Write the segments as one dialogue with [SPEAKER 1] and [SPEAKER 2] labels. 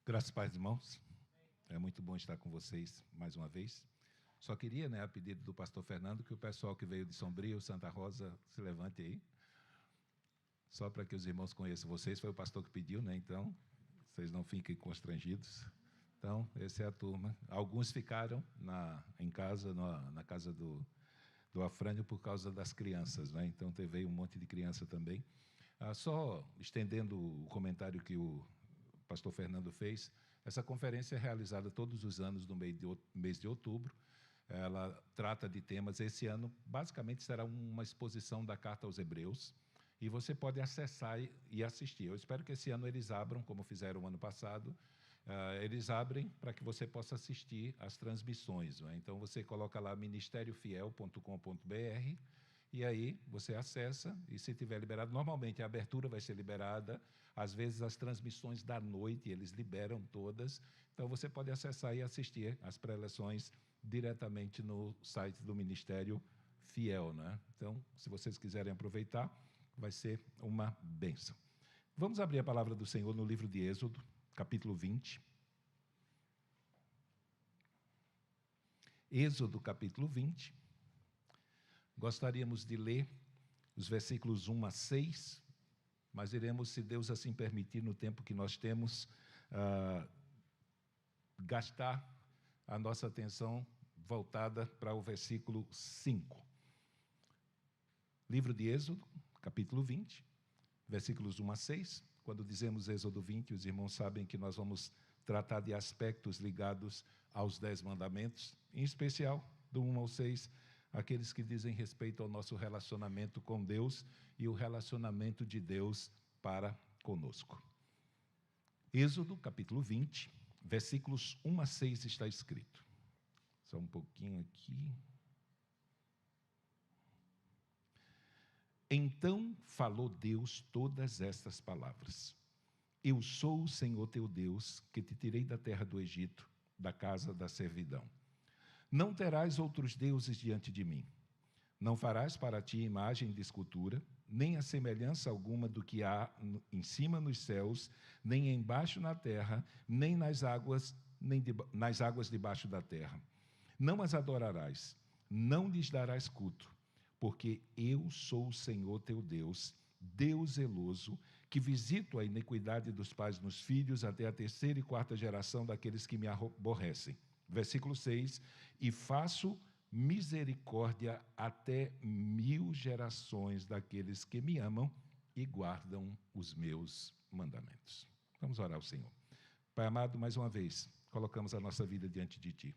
[SPEAKER 1] Graças e paz, irmãos. É muito bom estar com vocês mais uma vez. Só queria, a pedido do pastor Fernando, que o pessoal que veio de Sombrio, Santa Rosa, se levante aí. Só para que os irmãos conheçam vocês. Foi o pastor que pediu, então vocês não fiquem constrangidos. Então, essa é a turma. Alguns ficaram em casa, na casa do Afrânio, por causa das crianças. Então, veio um monte de criança também. Só estendendo o comentário que o pastor Fernando fez, essa conferência é realizada todos os anos no mês de outubro. Ela trata de temas. Esse ano, basicamente, será uma exposição da Carta aos Hebreus, e você pode acessar e assistir. Eu espero que esse ano eles abram, como fizeram o ano passado, eles abrem para que você possa assistir às transmissões. Então, você coloca lá ministériofiel.com.br, e aí você acessa, e se tiver liberado, normalmente a abertura vai ser liberada, às vezes as transmissões da noite, eles liberam todas, então você pode acessar e assistir as preleções diretamente no site do Ministério Fiel. Então, se vocês quiserem aproveitar, vai ser uma bênção. Vamos abrir a palavra do Senhor no livro de Êxodo, capítulo 20. Êxodo, capítulo 20. Gostaríamos de ler os versículos 1 a 6, mas iremos, se Deus assim permitir, no tempo que nós temos, gastar a nossa atenção voltada para o versículo 5. Livro de Êxodo, capítulo 20, versículos 1 a 6. Quando dizemos Êxodo 20, os irmãos sabem que nós vamos tratar de aspectos ligados aos 10 mandamentos, em especial do 1 ao 6, aqueles que dizem respeito ao nosso relacionamento com Deus e o relacionamento de Deus para conosco. Êxodo, capítulo 20, versículos 1 a 6 está escrito. Só um pouquinho aqui. Então falou Deus todas estas palavras: Eu sou o Senhor teu Deus, que te tirei da terra do Egito, da casa da servidão. Não terás outros deuses diante de mim. Não farás para ti imagem de escultura, nem a semelhança alguma do que há em cima nos céus, nem embaixo na terra, nem nas águas debaixo da terra. Não as adorarás, não lhes darás culto, porque eu sou o Senhor teu Deus, Deus zeloso, que visito a iniquidade dos pais nos filhos até a 3ª e 4ª geração daqueles que me aborrecem. Versículo 6, e faço misericórdia até 1000 gerações daqueles que me amam e guardam os meus mandamentos. Vamos orar ao Senhor. Pai amado, mais uma vez, colocamos a nossa vida diante de Ti.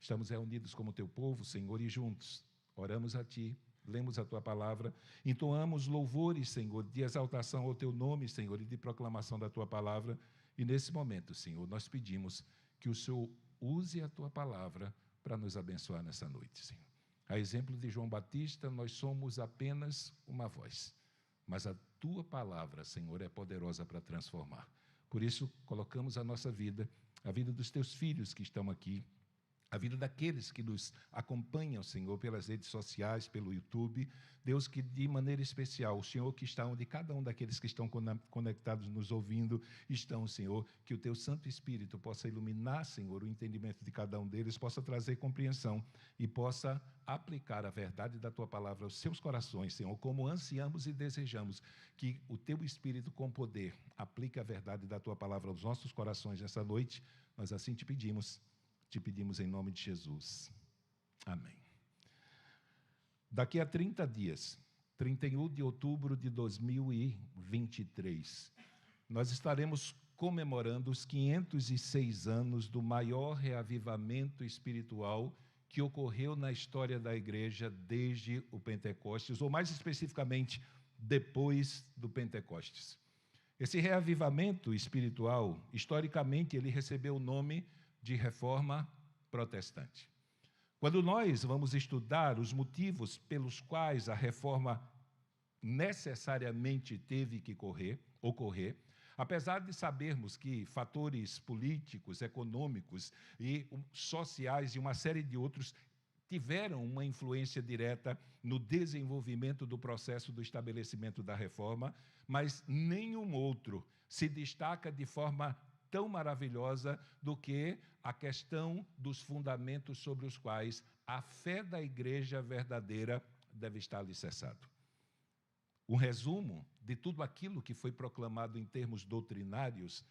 [SPEAKER 1] Estamos reunidos como Teu povo, Senhor, e juntos oramos a Ti, lemos a Tua palavra, entoamos louvores, Senhor, de exaltação ao Teu nome, Senhor, e de proclamação da Tua palavra. E nesse momento, Senhor, nós pedimos que o Senhor use a Tua palavra para nos abençoar nessa noite, Senhor. A exemplo de João Batista, nós somos apenas uma voz, mas a Tua palavra, Senhor, é poderosa para transformar. Por isso, colocamos a nossa vida, a vida dos Teus filhos que estão aqui, a vida daqueles que nos acompanham, Senhor, pelas redes sociais, pelo YouTube. Deus, que de maneira especial, o Senhor que está onde cada um daqueles que estão conectados, nos ouvindo, estão, Senhor, que o Teu Santo Espírito possa iluminar, Senhor, o entendimento de cada um deles, possa trazer compreensão e possa aplicar a verdade da Tua palavra aos seus corações, Senhor, como ansiamos e desejamos que o Teu Espírito com poder aplique a verdade da Tua palavra aos nossos corações nessa noite. Nós assim te pedimos em nome de Jesus. Amém. Daqui a 30 dias, 31 de outubro de 2023, nós estaremos comemorando os 506 anos do maior reavivamento espiritual que ocorreu na história da igreja desde o Pentecostes, ou mais especificamente, depois do Pentecostes. Esse reavivamento espiritual, historicamente, ele recebeu o nome de Reforma Protestante. Quando nós vamos estudar os motivos pelos quais a reforma necessariamente teve que ocorrer, apesar de sabermos que fatores políticos, econômicos e sociais e uma série de outros tiveram uma influência direta no desenvolvimento do processo do estabelecimento da reforma, mas nenhum outro se destaca de forma tão maravilhosa do que a questão dos fundamentos sobre os quais a fé da igreja verdadeira deve estar alicerçada. Um resumo de tudo aquilo que foi proclamado em termos doutrinários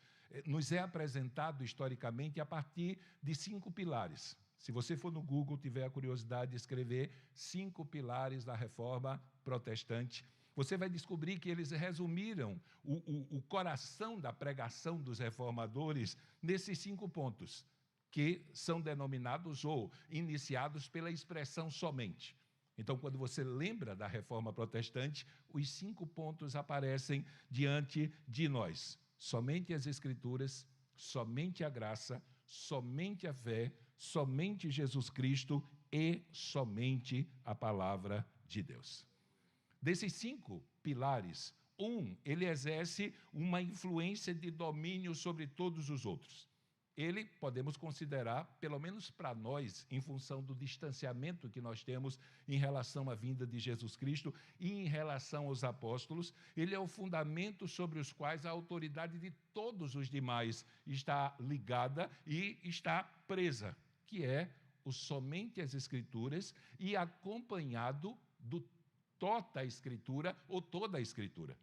[SPEAKER 1] nos é apresentado historicamente a partir de 5 pilares. Se você for no Google, tiver a curiosidade de escrever 5 pilares da Reforma Protestante, você vai descobrir que eles resumiram o coração da pregação dos reformadores nesses 5 pontos, que são denominados ou iniciados pela expressão somente. Então, quando você lembra da Reforma Protestante, os 5 pontos aparecem diante de nós. Somente as Escrituras, somente a graça, somente a fé, somente Jesus Cristo e somente a palavra de Deus. Desses 5 pilares, ele exerce uma influência de domínio sobre todos os outros. Ele, podemos considerar, pelo menos para nós, em função do distanciamento que nós temos em relação à vinda de Jesus Cristo e em relação aos apóstolos, ele é o fundamento sobre os quais a autoridade de todos os demais está ligada e está presa, que é somente as Escrituras e acompanhado do toda a Escritura ou toda a Escritura.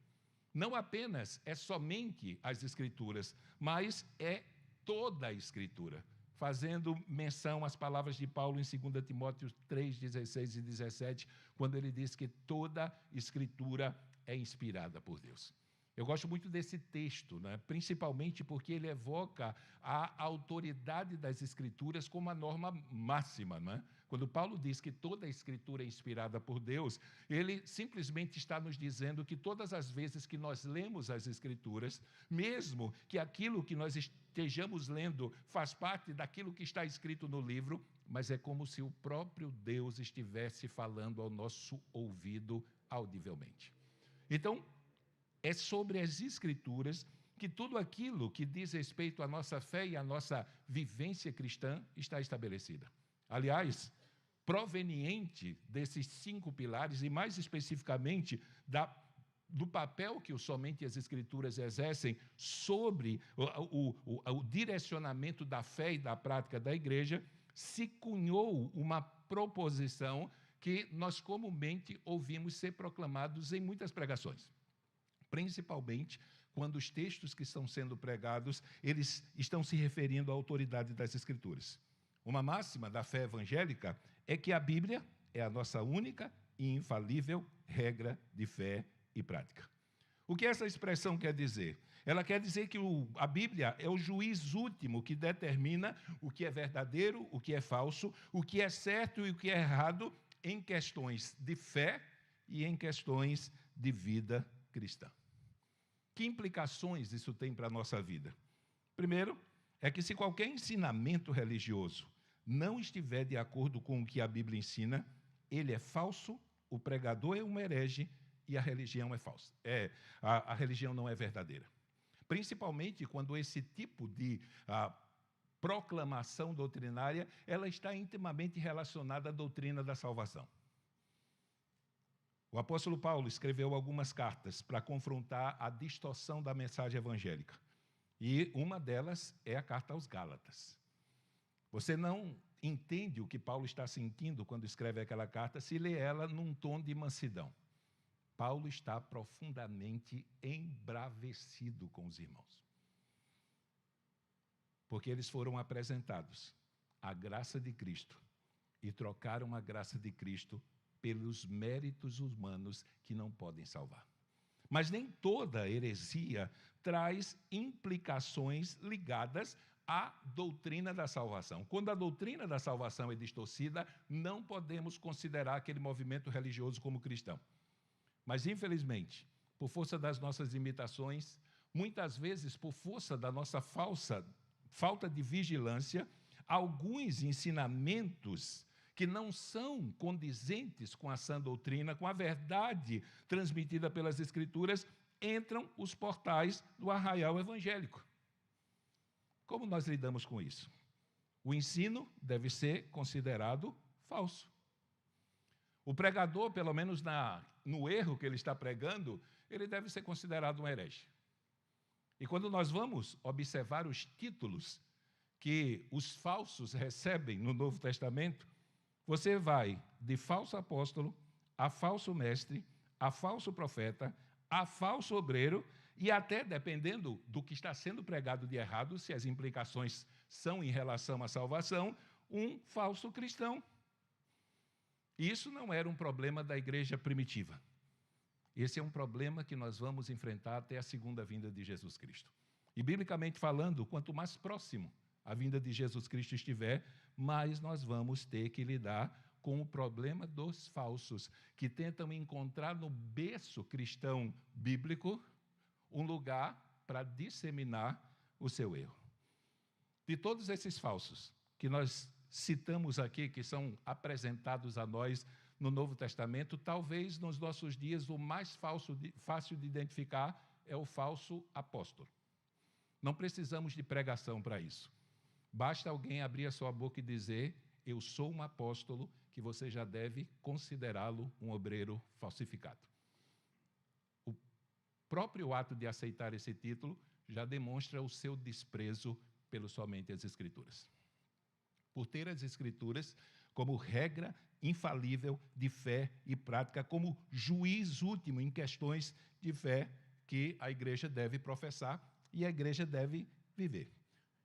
[SPEAKER 1] Não apenas é somente as Escrituras, mas é toda a Escritura, fazendo menção às palavras de Paulo em 2 Timóteo 3, 16 e 17, quando ele diz que toda Escritura é inspirada por Deus. Eu gosto muito desse texto, né? Principalmente porque ele evoca a autoridade das Escrituras como a norma máxima. Né? Quando Paulo diz que toda a Escritura é inspirada por Deus, ele simplesmente está nos dizendo que todas as vezes que nós lemos as Escrituras, mesmo que aquilo que nós estejamos lendo faz parte daquilo que está escrito no livro, mas é como se o próprio Deus estivesse falando ao nosso ouvido audivelmente. Então, é sobre as Escrituras que tudo aquilo que diz respeito à nossa fé e à nossa vivência cristã está estabelecida. Aliás, proveniente desses 5 pilares, e mais especificamente do papel que somente as Escrituras exercem sobre o direcionamento da fé e da prática da igreja, se cunhou uma proposição que nós comumente ouvimos ser proclamados em muitas pregações. Principalmente quando os textos que estão sendo pregados, eles estão se referindo à autoridade das Escrituras. Uma máxima da fé evangélica é que a Bíblia é a nossa única e infalível regra de fé e prática. O que essa expressão quer dizer? Ela quer dizer que a Bíblia é o juiz último que determina o que é verdadeiro, o que é falso, o que é certo e o que é errado em questões de fé e em questões de vida cristã. Que implicações isso tem para a nossa vida? Primeiro, é que se qualquer ensinamento religioso não estiver de acordo com o que a Bíblia ensina, ele é falso, o pregador é um herege e a religião é falsa. A religião não é verdadeira. Principalmente quando esse tipo de proclamação doutrinária, ela está intimamente relacionada à doutrina da salvação. O apóstolo Paulo escreveu algumas cartas para confrontar a distorção da mensagem evangélica. E uma delas é a carta aos Gálatas. Você não entende o que Paulo está sentindo quando escreve aquela carta se lê ela num tom de mansidão. Paulo está profundamente embravecido com os irmãos. Porque eles foram apresentados à graça de Cristo e trocaram a graça de Cristo pelos méritos humanos que não podem salvar. Mas nem toda heresia traz implicações ligadas à doutrina da salvação. Quando a doutrina da salvação é distorcida, não podemos considerar aquele movimento religioso como cristão. Mas, infelizmente, por força das nossas imitações, muitas vezes por força da nossa falta de vigilância, alguns ensinamentos que não são condizentes com a sã doutrina, com a verdade transmitida pelas Escrituras, entram os portais do arraial evangélico. Como nós lidamos com isso? O ensino deve ser considerado falso. O pregador, pelo menos no erro que ele está pregando, ele deve ser considerado um herege. E quando nós vamos observar os títulos que os falsos recebem no Novo Testamento, você vai de falso apóstolo a falso mestre, a falso profeta, a falso obreiro e até, dependendo do que está sendo pregado de errado, se as implicações são em relação à salvação, um falso cristão. E isso não era um problema da igreja primitiva. Esse é um problema que nós vamos enfrentar até a segunda vinda de Jesus Cristo. E, biblicamente falando, quanto mais próximo a vinda de Jesus Cristo estiver, mais nós vamos ter que lidar com o problema dos falsos, que tentam encontrar no berço cristão bíblico um lugar para disseminar o seu erro. De todos esses falsos que nós citamos aqui, que são apresentados a nós no Novo Testamento, talvez nos nossos dias o mais fácil de identificar é o falso apóstolo. Não precisamos de pregação para isso. Basta alguém abrir a sua boca e dizer: eu sou um apóstolo, que você já deve considerá-lo um obreiro falsificado. O próprio ato de aceitar esse título já demonstra o seu desprezo pelo somente as Escrituras. Por ter as Escrituras como regra infalível de fé e prática, como juiz último em questões de fé que a igreja deve professar e a igreja deve viver.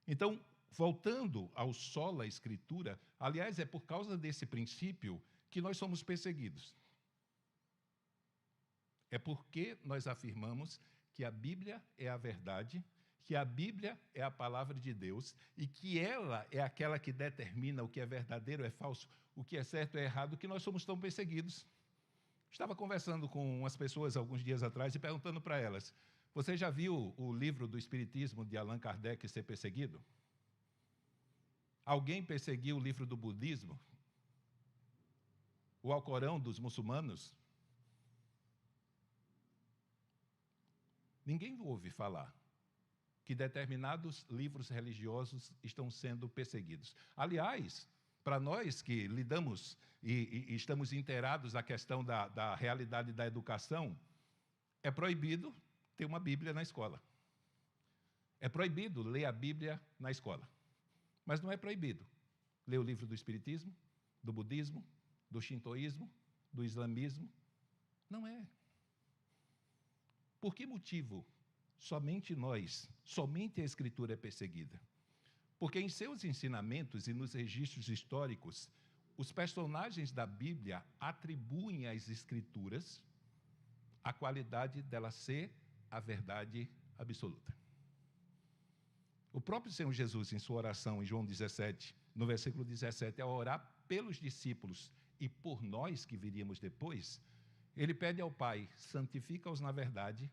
[SPEAKER 1] Então, voltando ao sola Escritura, aliás, é por causa desse princípio que nós somos perseguidos. É porque nós afirmamos que a Bíblia é a verdade, que a Bíblia é a palavra de Deus e que ela é aquela que determina o que é verdadeiro, é falso, o que é certo, é errado, que nós somos tão perseguidos. Estava conversando com umas pessoas alguns dias atrás e perguntando para elas: você já viu o livro do Espiritismo de Allan Kardec ser perseguido? Alguém perseguiu o livro do budismo? O Alcorão dos muçulmanos? Ninguém ouve falar que determinados livros religiosos estão sendo perseguidos. Aliás, para nós que lidamos e estamos inteirados da questão da realidade da educação, é proibido ter uma Bíblia na escola. É proibido ler a Bíblia na escola. Mas não é proibido ler o livro do Espiritismo, do Budismo, do Shintoísmo, do Islamismo. Não é. Por que motivo somente a Escritura é perseguida? Porque em seus ensinamentos e nos registros históricos, os personagens da Bíblia atribuem às Escrituras a qualidade dela ser a verdade absoluta. O próprio Senhor Jesus, em sua oração em João 17, no versículo 17, ao orar pelos discípulos e por nós que viríamos depois, ele pede ao Pai: santifica-os na verdade,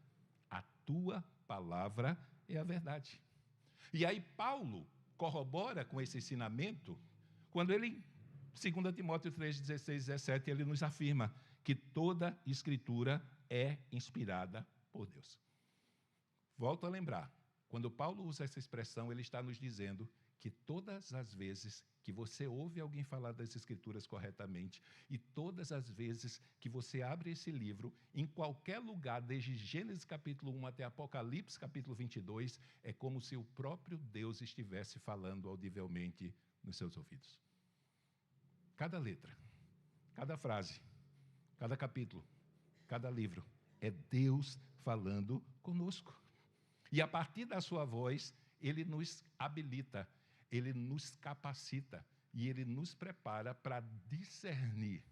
[SPEAKER 1] a tua palavra é a verdade. E aí Paulo corrobora com esse ensinamento quando ele, 2 Timóteo 3, 16, 17, ele nos afirma que toda Escritura é inspirada por Deus. Volto a lembrar, quando Paulo usa essa expressão, ele está nos dizendo que todas as vezes que você ouve alguém falar das Escrituras corretamente e todas as vezes que você abre esse livro, em qualquer lugar, desde Gênesis capítulo 1 até Apocalipse capítulo 22, é como se o próprio Deus estivesse falando audivelmente nos seus ouvidos. Cada letra, cada frase, cada capítulo, cada livro, é Deus falando conosco. E a partir da sua voz, Ele nos habilita, Ele nos capacita e Ele nos prepara para discernir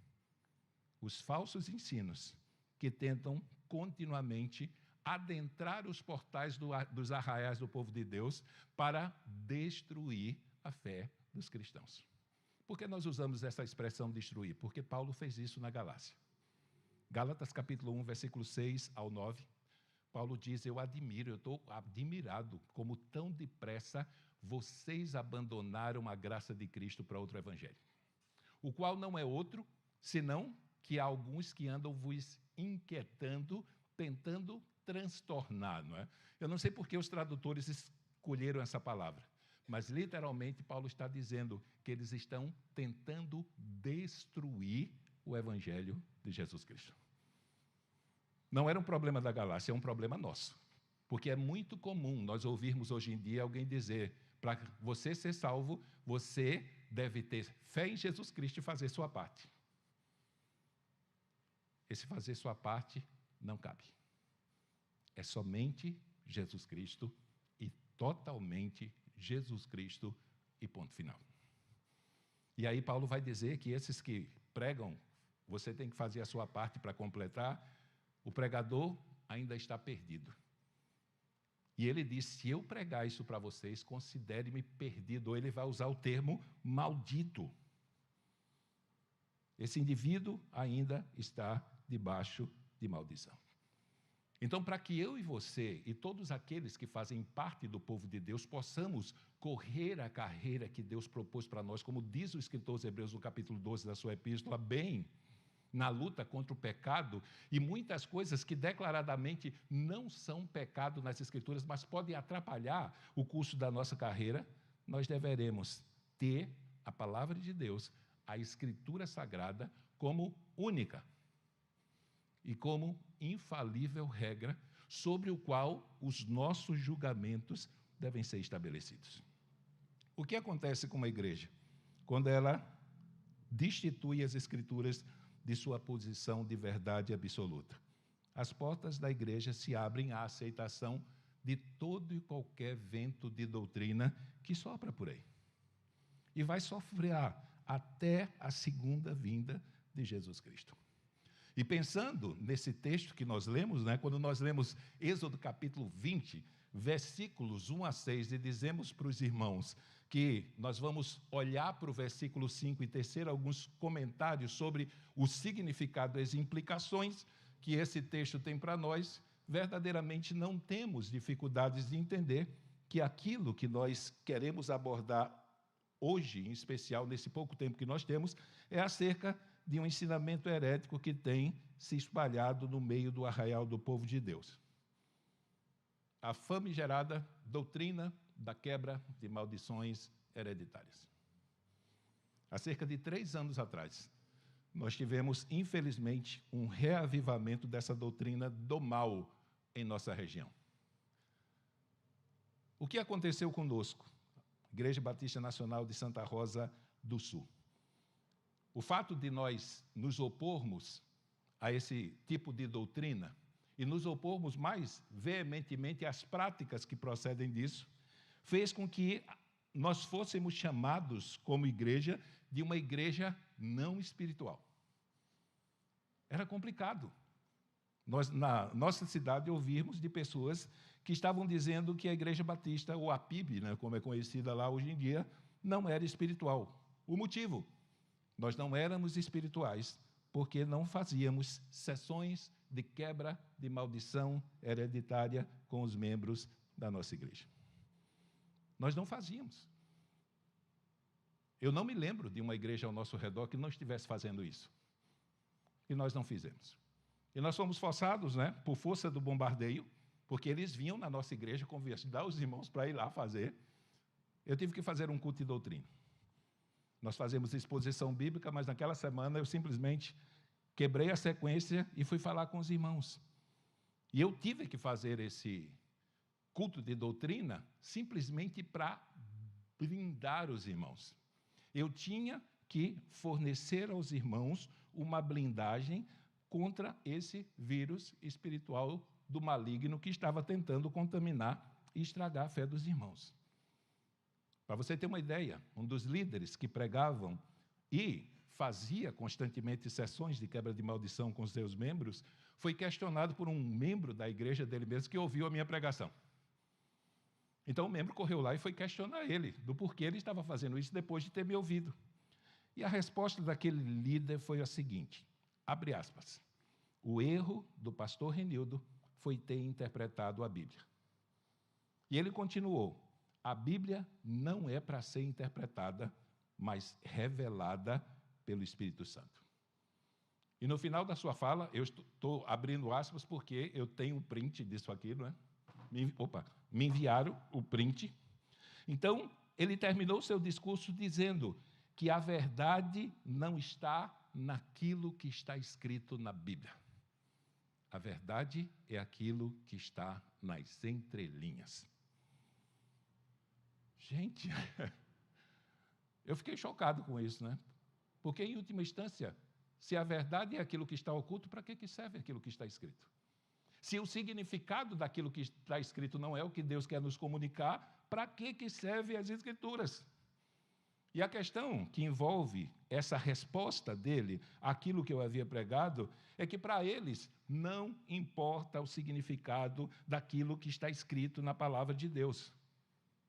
[SPEAKER 1] os falsos ensinos que tentam continuamente adentrar os portais dos arraiais do povo de Deus para destruir a fé dos cristãos. Por que nós usamos essa expressão destruir? Porque Paulo fez isso na Galácia. Gálatas capítulo 1, versículo 6 ao 9. Paulo diz: eu estou admirado como tão depressa vocês abandonaram a graça de Cristo para outro evangelho, o qual não é outro, senão que há alguns que andam vos inquietando, tentando transtornar, não é? Eu não sei por que os tradutores escolheram essa palavra, mas literalmente Paulo está dizendo que eles estão tentando destruir o evangelho de Jesus Cristo. Não era um problema da Galácia, é um problema nosso. Porque é muito comum nós ouvirmos hoje em dia alguém dizer, para você ser salvo, você deve ter fé em Jesus Cristo e fazer sua parte. Esse fazer sua parte não cabe. É somente Jesus Cristo e totalmente Jesus Cristo e ponto final. E aí Paulo vai dizer que esses que pregam, você tem que fazer a sua parte para completar, o pregador ainda está perdido. E ele diz, se eu pregar isso para vocês, considere-me perdido, ou ele vai usar o termo maldito. Esse indivíduo ainda está debaixo de maldição. Então, para que eu e você e todos aqueles que fazem parte do povo de Deus possamos correr a carreira que Deus propôs para nós, como diz o escritor aos Hebreus no capítulo 12 da sua epístola, bem na luta contra o pecado e muitas coisas que declaradamente não são pecado nas Escrituras, mas podem atrapalhar o curso da nossa carreira, nós deveremos ter a palavra de Deus, a Escritura Sagrada, como única e como infalível regra sobre o qual os nossos julgamentos devem ser estabelecidos. O que acontece com uma igreja quando ela destitui as Escrituras de sua posição de verdade absoluta? As portas da igreja se abrem à aceitação de todo e qualquer vento de doutrina que sopra por aí. E vai sofrer até a segunda vinda de Jesus Cristo. E pensando nesse texto que nós lemos, quando nós lemos Êxodo capítulo 20, versículos 1 a 6, e dizemos para os irmãos que nós vamos olhar para o versículo 5 e tecer alguns comentários sobre o significado e as implicações que esse texto tem para nós, verdadeiramente não temos dificuldades de entender que aquilo que nós queremos abordar hoje, em especial nesse pouco tempo que nós temos, é acerca de um ensinamento herético que tem se espalhado no meio do arraial do povo de Deus. A famigerada doutrina da quebra de maldições hereditárias. Há cerca de 3 anos atrás, nós tivemos, infelizmente, um reavivamento dessa doutrina do mal em nossa região. O que aconteceu conosco? Igreja Batista Nacional de Santa Rosa do Sul. O fato de nós nos opormos a esse tipo de doutrina e nos opormos mais veementemente às práticas que procedem disso, fez com que nós fôssemos chamados como igreja de uma igreja não espiritual. Era complicado. Nós, na nossa cidade, ouvirmos de pessoas que estavam dizendo que a Igreja Batista, ou a PIB, como é conhecida lá hoje em dia, não era espiritual. O motivo? Nós não éramos espirituais, porque não fazíamos sessões de quebra de maldição hereditária com os membros da nossa igreja. Nós não fazíamos. Eu não me lembro de uma igreja ao nosso redor que não estivesse fazendo isso. E nós não fizemos. E nós fomos forçados, por força do bombardeio, porque eles vinham na nossa igreja convidar os irmãos para ir lá fazer. Eu tive que fazer um culto de doutrina. Nós fazemos exposição bíblica, mas naquela semana eu simplesmente quebrei a sequência e fui falar com os irmãos. E eu tive que fazer esse culto de doutrina simplesmente para blindar os irmãos. Eu tinha que fornecer aos irmãos uma blindagem contra esse vírus espiritual do maligno que estava tentando contaminar e estragar a fé dos irmãos. Para você ter uma ideia, um dos líderes que pregavam e fazia constantemente sessões de quebra de maldição com seus membros, foi questionado por um membro da igreja dele mesmo que ouviu a minha pregação. Então o membro correu lá e foi questionar ele do porquê ele estava fazendo isso depois de ter me ouvido. E a resposta daquele líder foi a seguinte, abre aspas, o erro do pastor Renildo foi ter interpretado a Bíblia. E ele continuou, a Bíblia não é para ser interpretada, mas revelada pelo Espírito Santo. E no final da sua fala, eu estou abrindo aspas porque eu tenho um print disso aqui, me enviaram o print. Então, ele terminou seu discurso dizendo que a verdade não está naquilo que está escrito na Bíblia. A verdade é aquilo que está nas entrelinhas. Gente, eu fiquei chocado com isso, né? Porque, em última instância, se a verdade é aquilo que está oculto, para que serve aquilo que está escrito? Se o significado daquilo que está escrito não é o que Deus quer nos comunicar, para que servem as Escrituras? E a questão que envolve essa resposta dele àquilo que eu havia pregado é que, para eles, não importa o significado daquilo que está escrito na palavra de Deus.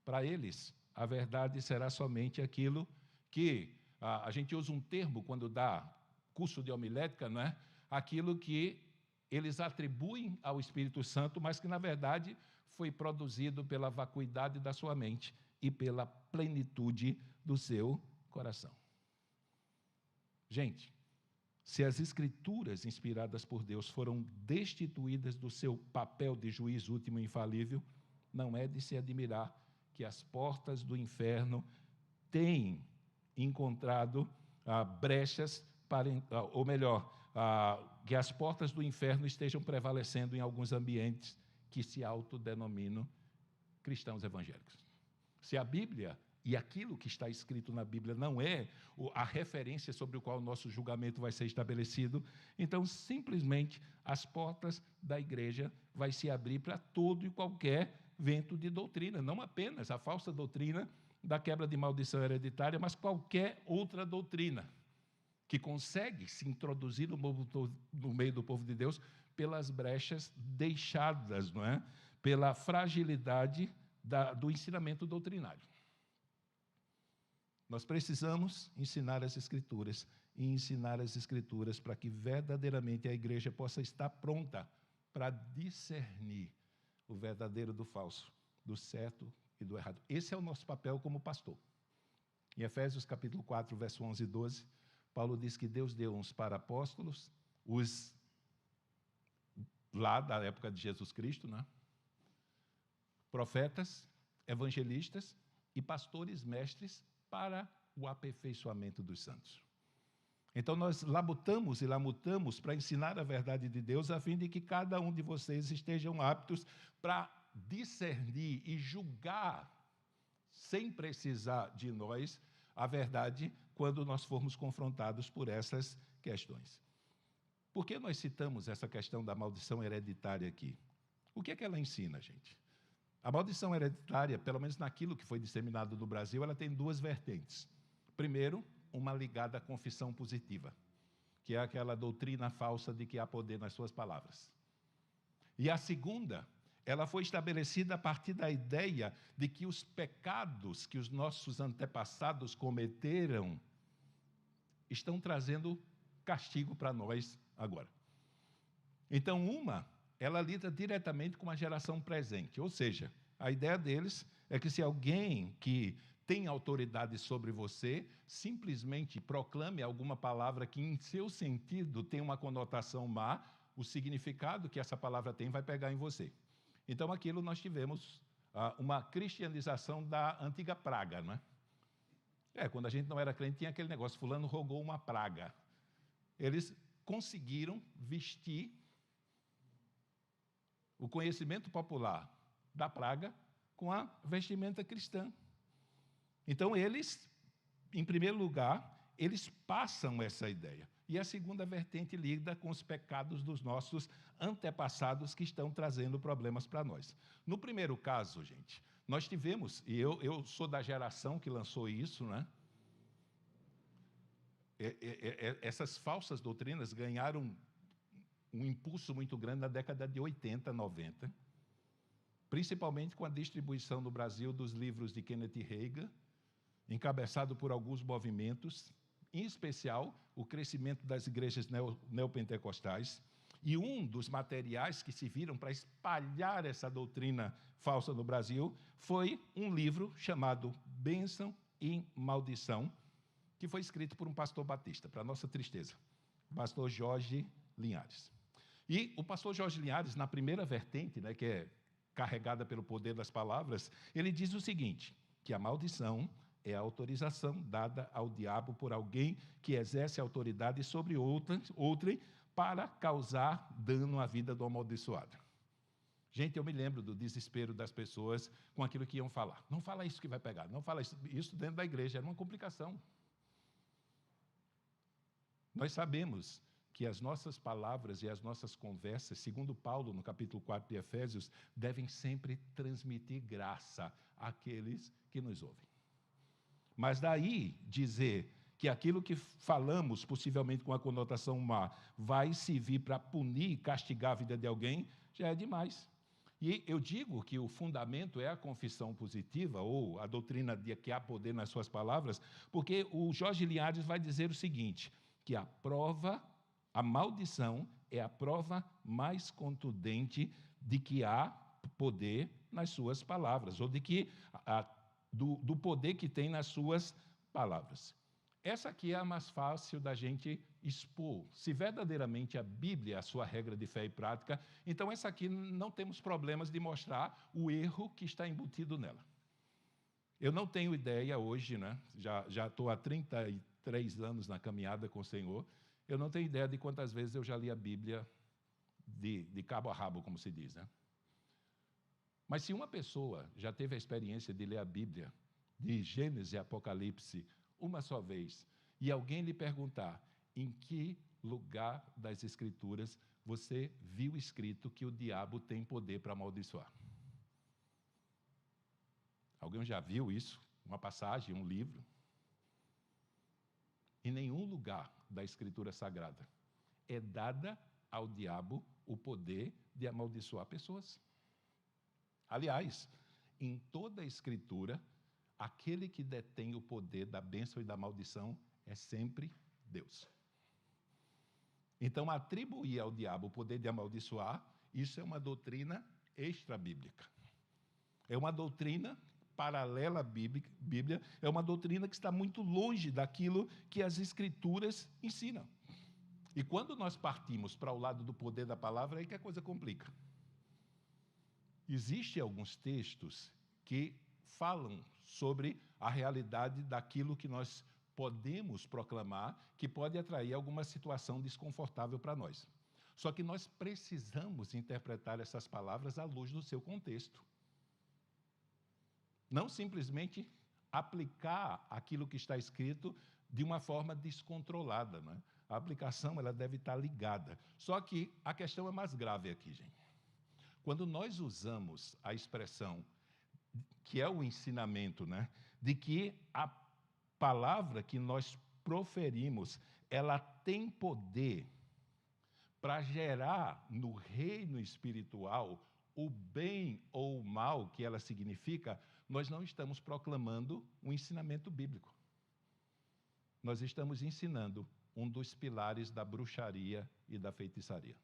[SPEAKER 1] Para eles, a verdade será somente aquilo que a gente usa um termo quando dá curso de homilética, não é? Aquilo que eles atribuem ao Espírito Santo, mas que, na verdade, foi produzido pela vacuidade da sua mente e pela plenitude do seu coração. Gente, se as Escrituras inspiradas por Deus foram destituídas do seu papel de juiz último e infalível, não é de se admirar que as portas do inferno têm encontrado brechas para, ou melhor, que as portas do inferno estejam prevalecendo em alguns ambientes que se autodenominam cristãos evangélicos. Se a Bíblia e aquilo que está escrito na Bíblia não é a referência sobre o qual o nosso julgamento vai ser estabelecido, então, simplesmente, as portas da igreja vai se abrir para todo e qualquer vento de doutrina, não apenas a falsa doutrina da quebra de maldição hereditária, mas qualquer outra doutrina que consegue se introduzir no meio do povo de Deus pelas brechas deixadas, não é? Pela fragilidade do ensinamento doutrinário. Nós precisamos ensinar as Escrituras e ensinar as Escrituras para que verdadeiramente a igreja possa estar pronta para discernir o verdadeiro do falso, do certo e do errado. Esse é o nosso papel como pastor. Em Efésios capítulo 4, verso 11 e 12, Paulo diz que Deus deu uns para apóstolos, os lá da época de Jesus Cristo, né? Profetas, evangelistas e pastores mestres para o aperfeiçoamento dos santos. Então, nós labutamos e lamutamos para ensinar a verdade de Deus, a fim de que cada um de vocês estejam aptos para discernir e julgar, sem precisar de nós, a verdade quando nós formos confrontados por essas questões. Por que nós citamos essa questão da maldição hereditária aqui? O que é que ela ensina, gente? A maldição hereditária, pelo menos naquilo que foi disseminado no Brasil, ela tem duas vertentes. Primeiro, uma ligada à confissão positiva, que é aquela doutrina falsa de que há poder nas suas palavras. E a segunda, ela foi estabelecida a partir da ideia de que os pecados que os nossos antepassados cometeram estão trazendo castigo para nós agora. Então, ela lida diretamente com a geração presente, ou seja, a ideia deles é que se alguém que tem autoridade sobre você, simplesmente proclame alguma palavra que, em seu sentido, tem uma conotação má, o significado que essa palavra tem vai pegar em você. Então, aquilo nós tivemos uma cristianização da antiga praga, não é? Quando a gente não era crente, tinha aquele negócio, fulano rogou uma praga. Eles conseguiram vestir o conhecimento popular da praga com a vestimenta cristã. Então, eles, em primeiro lugar, eles passam essa ideia. E a segunda vertente lida com os pecados dos nossos antepassados que estão trazendo problemas para nós. No primeiro caso, gente, nós tivemos, e eu sou da geração que lançou isso, né? Essas falsas doutrinas ganharam um impulso muito grande na década de 80, 90, principalmente com a distribuição no Brasil dos livros de Kenneth Hagin, encabeçado por alguns movimentos, em especial o crescimento das igrejas neopentecostais, e um dos materiais que se viram para espalhar essa doutrina falsa no Brasil foi um livro chamado Bênção e Maldição, que foi escrito por um pastor batista, para nossa tristeza, o pastor Jorge Linhares. E o pastor Jorge Linhares, na primeira vertente, né, que é carregada pelo poder das palavras, ele diz o seguinte, que a maldição é a autorização dada ao diabo por alguém que exerce autoridade sobre outrem para causar dano à vida do amaldiçoado. Gente, eu me lembro do desespero das pessoas com aquilo que iam falar. Não fala isso que vai pegar, não fala isso dentro da igreja, era uma complicação. Nós sabemos que as nossas palavras e as nossas conversas, segundo Paulo, no capítulo 4 de Efésios, devem sempre transmitir graça àqueles que nos ouvem. Mas daí dizer que aquilo que falamos, possivelmente com a conotação má, vai servir para punir e castigar a vida de alguém, já é demais. E eu digo que o fundamento é a confissão positiva, ou a doutrina de que há poder nas suas palavras, porque o Jorge Linhares vai dizer o seguinte, que a maldição é a prova mais contundente de que há poder nas suas palavras, ou de que do poder que tem nas suas palavras. Essa aqui é a mais fácil da gente expor. Se verdadeiramente a Bíblia é a sua regra de fé e prática, então essa aqui não temos problemas de mostrar o erro que está embutido nela. Eu não tenho ideia hoje, né? Já estou há 33 anos na caminhada com o Senhor, eu não tenho ideia de quantas vezes eu já li a Bíblia de cabo a rabo, como se diz, né? Mas se uma pessoa já teve a experiência de ler a Bíblia, de Gênesis e Apocalipse, uma só vez, e alguém lhe perguntar em que lugar das Escrituras você viu escrito que o diabo tem poder para amaldiçoar? Alguém já viu isso? Uma passagem, um livro? Em nenhum lugar da Escritura Sagrada é dada ao diabo o poder de amaldiçoar pessoas. Aliás, em toda a Escritura, aquele que detém o poder da bênção e da maldição é sempre Deus. Então, atribuir ao diabo o poder de amaldiçoar, isso é uma doutrina extra-bíblica. É uma doutrina paralela à Bíblia, é uma doutrina que está muito longe daquilo que as Escrituras ensinam. E quando nós partimos para o lado do poder da palavra, é aí que a coisa complica. Existem alguns textos que falam sobre a realidade daquilo que nós podemos proclamar, que pode atrair alguma situação desconfortável para nós. Só que nós precisamos interpretar essas palavras à luz do seu contexto. Não simplesmente aplicar aquilo que está escrito de uma forma descontrolada, né? A aplicação ela deve estar ligada. Só que a questão é mais grave aqui, gente. Quando nós usamos a expressão, que é o ensinamento, né, de que a palavra que nós proferimos, ela tem poder para gerar no reino espiritual o bem ou o mal que ela significa, nós não estamos proclamando um ensinamento bíblico. Nós estamos ensinando um dos pilares da bruxaria e da feitiçaria.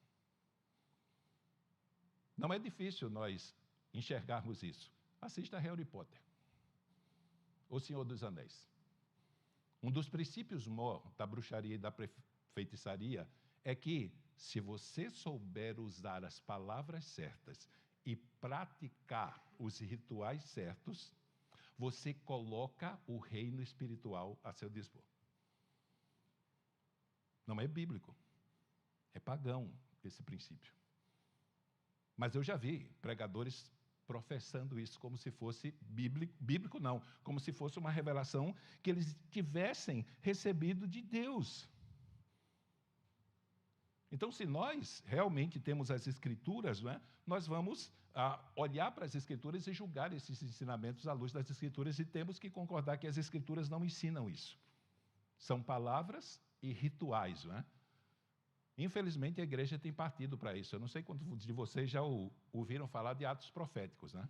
[SPEAKER 1] Não é difícil nós enxergarmos isso. Assista a Harry Potter, O Senhor dos Anéis. Um dos princípios maiores da bruxaria e da feitiçaria é que, se você souber usar as palavras certas e praticar os rituais certos, você coloca o reino espiritual a seu dispor. Não é bíblico, é pagão esse princípio. Mas eu já vi pregadores professando isso como se fosse bíblico não, como se fosse uma revelação que eles tivessem recebido de Deus. Então, se nós realmente temos as Escrituras, não é, nós vamos olhar para as Escrituras e julgar esses ensinamentos à luz das Escrituras, e temos que concordar que as Escrituras não ensinam isso. São palavras e rituais, não é? Infelizmente, a igreja tem partido para isso. Eu não sei quantos de vocês já ouviram falar de atos proféticos, né?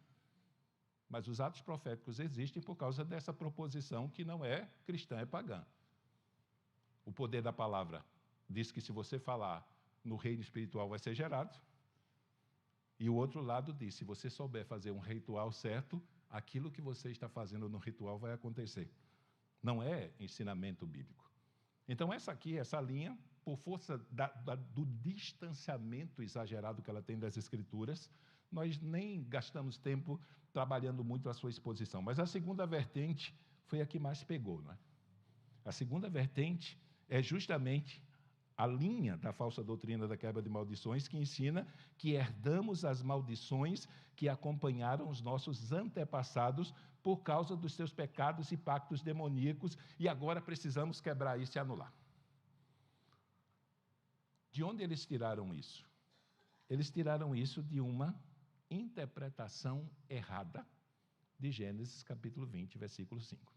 [SPEAKER 1] Mas os atos proféticos existem por causa dessa proposição que não é cristã, é pagã. O poder da palavra diz que se você falar no reino espiritual vai ser gerado. E o outro lado diz, se você souber fazer um ritual certo, aquilo que você está fazendo no ritual vai acontecer. Não é ensinamento bíblico. Então, essa linha, por força do distanciamento exagerado que ela tem das Escrituras, nós nem gastamos tempo trabalhando muito a sua exposição. Mas a segunda vertente foi a que mais pegou, não é? A segunda vertente é justamente a linha da falsa doutrina da quebra de maldições, que ensina que herdamos as maldições que acompanharam os nossos antepassados por causa dos seus pecados e pactos demoníacos, e agora precisamos quebrar isso e anular. De onde eles tiraram isso? Eles tiraram isso de uma interpretação errada de Gênesis capítulo 20, versículo 5.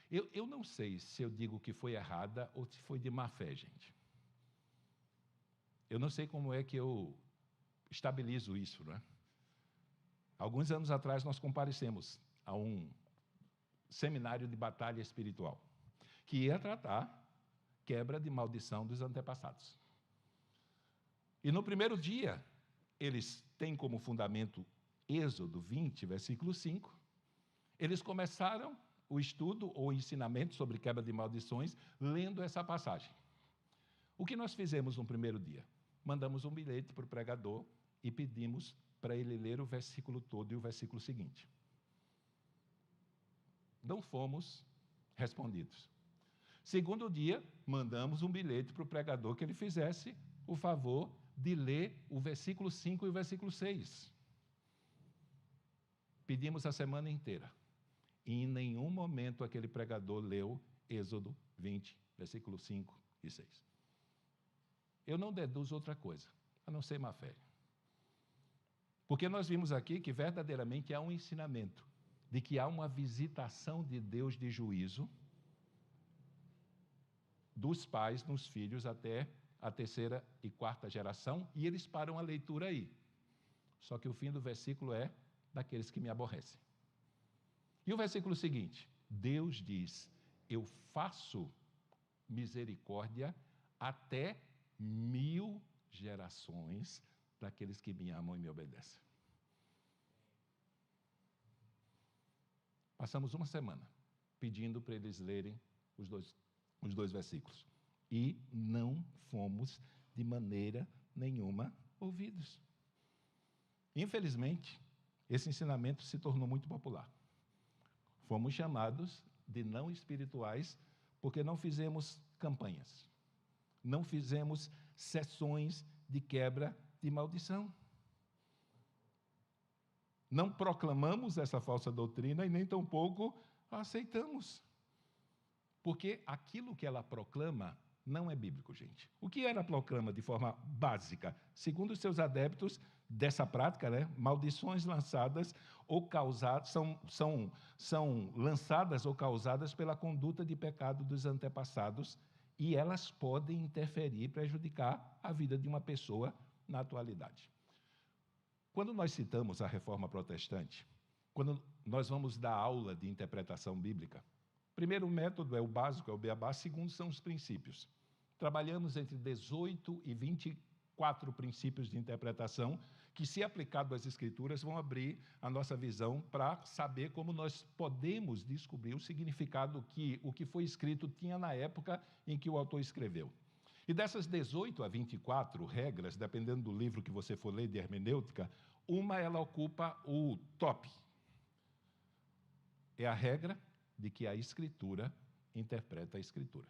[SPEAKER 1] Eu não sei se eu digo que foi errada ou se foi de má fé, gente. Eu não sei como é que eu estabilizo isso, não é? Alguns anos atrás nós comparecemos a um seminário de batalha espiritual, que ia tratar quebra de maldição dos antepassados. E no primeiro dia, eles têm como fundamento Êxodo 20, versículo 5. Eles começaram o estudo ou o ensinamento sobre quebra de maldições lendo essa passagem. O que nós fizemos no primeiro dia? Mandamos um bilhete para o pregador e pedimos para ele ler o versículo todo e o versículo seguinte. Não fomos respondidos. Segundo dia, mandamos um bilhete para o pregador que ele fizesse o favor de ler o versículo 5 e o versículo 6. Pedimos a semana inteira. E em nenhum momento aquele pregador leu Êxodo 20, versículo 5 e 6. Eu não deduzo outra coisa, a não ser má fé. Porque nós vimos aqui que verdadeiramente há um ensinamento de que há uma visitação de Deus de juízo dos pais nos filhos até a terceira e quarta geração, e eles param a leitura aí. Só que o fim do versículo é daqueles que me aborrecem. E o versículo seguinte, Deus diz, eu faço misericórdia até 1000 gerações daqueles que me amam e me obedecem. Passamos uma semana pedindo para eles lerem os dois versículos. E não fomos, de maneira nenhuma, ouvidos. Infelizmente, esse ensinamento se tornou muito popular. Fomos chamados de não espirituais porque não fizemos campanhas, não fizemos sessões de quebra de maldição. Não proclamamos essa falsa doutrina e nem tampouco a aceitamos. Porque aquilo que ela proclama não é bíblico, gente. O que ela proclama de forma básica? Segundo os seus adeptos dessa prática, né, maldições lançadas ou causadas, são lançadas ou causadas pela conduta de pecado dos antepassados, e elas podem interferir e prejudicar a vida de uma pessoa na atualidade. Quando nós citamos a Reforma Protestante, quando nós vamos dar aula de interpretação bíblica, primeiro método é o básico, é o beabá, segundo são os princípios. Trabalhamos entre 18 e 24 princípios de interpretação que, se aplicado às Escrituras, vão abrir a nossa visão para saber como nós podemos descobrir o significado que o que foi escrito tinha na época em que o autor escreveu. E dessas 18 a 24 regras, dependendo do livro que você for ler de hermenêutica, uma ela ocupa o top. É a regra de que a Escritura interpreta a Escritura.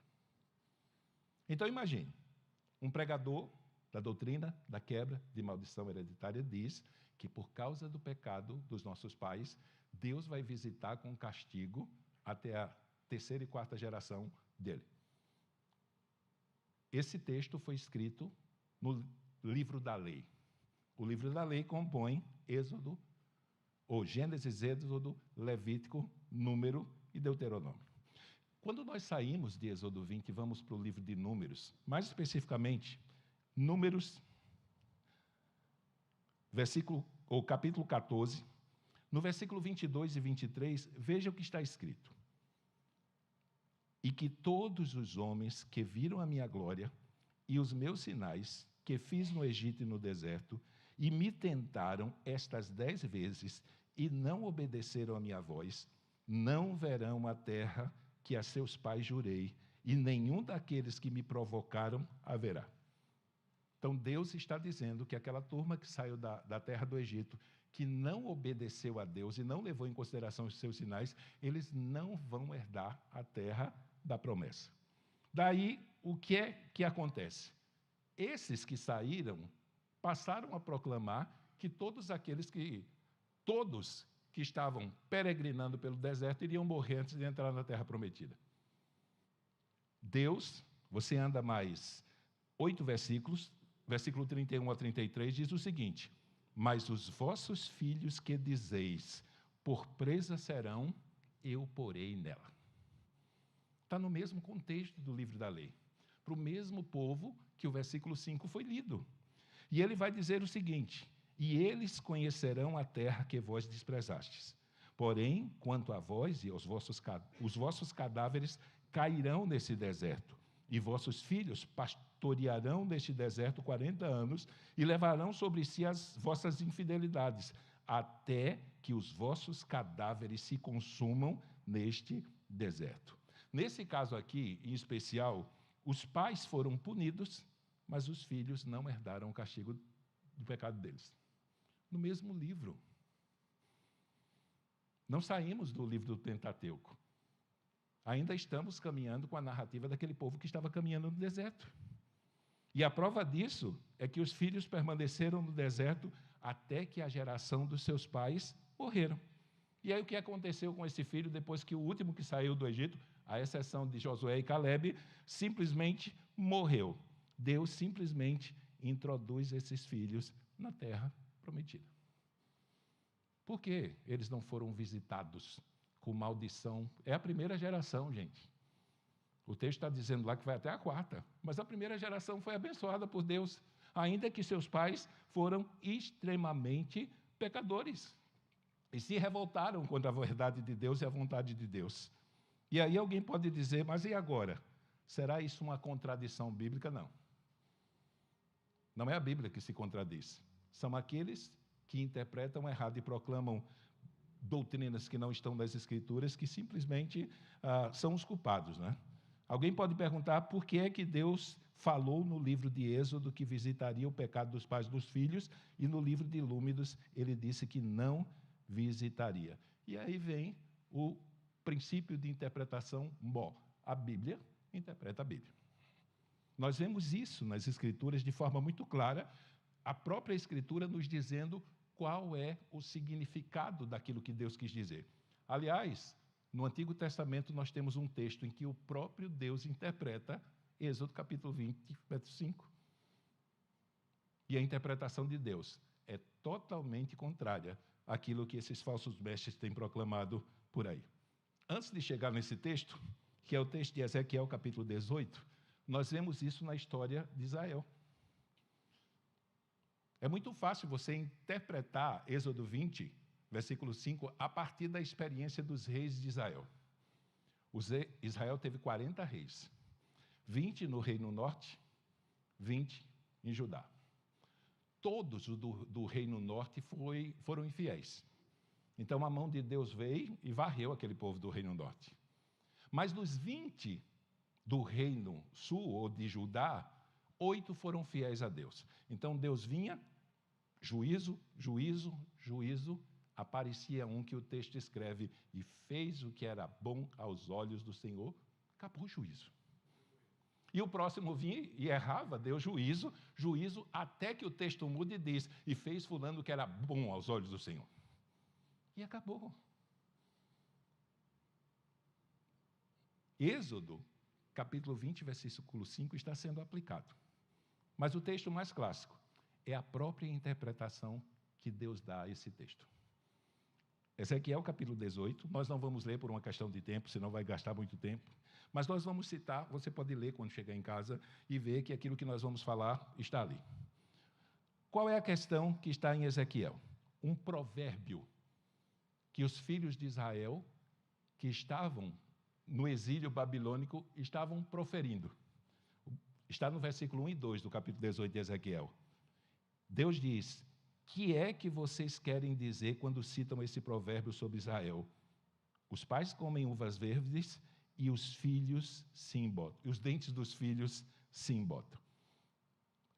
[SPEAKER 1] Então, imagine, um pregador da doutrina da quebra de maldição hereditária diz que, por causa do pecado dos nossos pais, Deus vai visitar com castigo até a terceira e quarta geração dele. Esse texto foi escrito no livro da lei. O livro da lei compõe Êxodo, ou Gênesis, Êxodo, Levítico, Número e Deuteronômio. Quando nós saímos de Êxodo 20 e vamos para o livro de Números, mais especificamente, Números, capítulo 14, no versículo 22 e 23, veja o que está escrito. E que todos os homens que viram a minha glória e os meus sinais que fiz no Egito e no deserto, e me tentaram estas 10 vezes e não obedeceram a minha voz, não verão a terra que a seus pais jurei, e nenhum daqueles que me provocaram haverá. Então Deus está dizendo que aquela turma que saiu da terra do Egito, que não obedeceu a Deus e não levou em consideração os seus sinais, eles não vão herdar a terra da promessa. Daí o que é que acontece? Esses que saíram passaram a proclamar que todos que estavam peregrinando pelo deserto iriam morrer antes de entrar na terra prometida. Deus, você anda mais 8 versículos, versículo 31 a 33, diz o seguinte: mas os vossos filhos que dizeis, por presa serão, eu porei nela. Está no mesmo contexto do livro da lei, para o mesmo povo que o versículo 5 foi lido. E ele vai dizer o seguinte: e eles conhecerão a terra que vós desprezastes. Porém, quanto a vós e os vossos cadáveres cairão nesse deserto, e vossos filhos pastorearão neste deserto 40 anos, e levarão sobre si as vossas infidelidades, até que os vossos cadáveres se consumam neste deserto. Nesse caso aqui, em especial, os pais foram punidos, mas os filhos não herdaram o castigo do pecado deles. No mesmo livro. Não saímos do livro do Pentateuco. Ainda estamos caminhando com a narrativa daquele povo que estava caminhando no deserto. E a prova disso é que os filhos permaneceram no deserto até que a geração dos seus pais morreram. E aí o que aconteceu com esse filho depois que o último que saiu do Egito, à exceção de Josué e Calebe, simplesmente morreu? Deus simplesmente introduz esses filhos na terra prometida. Por que eles não foram visitados com maldição? É a primeira geração, gente. O texto está dizendo lá que vai até a 4ª, mas a primeira geração foi abençoada por Deus, ainda que seus pais foram extremamente pecadores e se revoltaram contra a verdade de Deus e a vontade de Deus. E aí alguém pode dizer, mas e agora? Será isso uma contradição bíblica? Não. Não é a Bíblia que se contradiz. São aqueles que interpretam errado e proclamam doutrinas que não estão nas Escrituras, que simplesmente são os culpados, né? Alguém pode perguntar por que é que Deus falou no livro de Êxodo que visitaria o pecado dos pais dos filhos, e no livro de Números ele disse que não visitaria. E aí vem o princípio de interpretação. Bom, a Bíblia interpreta a Bíblia. Nós vemos isso nas Escrituras de forma muito clara, a própria Escritura nos dizendo qual é o significado daquilo que Deus quis dizer. Aliás, no Antigo Testamento nós temos um texto em que o próprio Deus interpreta Êxodo capítulo 20, verso 5. E a interpretação de Deus é totalmente contrária àquilo que esses falsos mestres têm proclamado por aí. Antes de chegar nesse texto, que é o texto de Ezequiel capítulo 18, nós vemos isso na história de Israel. É muito fácil você interpretar Êxodo 20, versículo 5, a partir da experiência dos reis de Israel. Israel teve 40 reis, 20 no Reino Norte, 20 em Judá. Todos do Reino Norte foram infiéis. Então a mão de Deus veio e varreu aquele povo do Reino Norte. Mas dos 20 do Reino Sul, ou de Judá, 8 foram fiéis a Deus. Então Deus vinha, juízo, juízo, juízo, aparecia um que o texto escreve, e fez o que era bom aos olhos do Senhor, acabou o juízo. E o próximo vinha e errava, deu juízo, juízo, até que o texto muda e diz, e fez fulano o que era bom aos olhos do Senhor. E acabou. Êxodo, capítulo 20, versículo 5, está sendo aplicado. Mas o texto mais clássico é a própria interpretação que Deus dá a esse texto. Ezequiel, capítulo 18, nós não vamos ler por uma questão de tempo, senão vai gastar muito tempo, mas nós vamos citar, você pode ler quando chegar em casa e ver que aquilo que nós vamos falar está ali. Qual é a questão que está em Ezequiel? Um provérbio que os filhos de Israel, que estavam no exílio babilônico, estavam proferindo. Está no versículo 1 e 2 do capítulo 18 de Ezequiel. Deus diz, que é que vocês querem dizer quando citam esse provérbio sobre Israel? Os pais comem uvas verdes e os filhos se embotam. E os dentes dos filhos se embotam.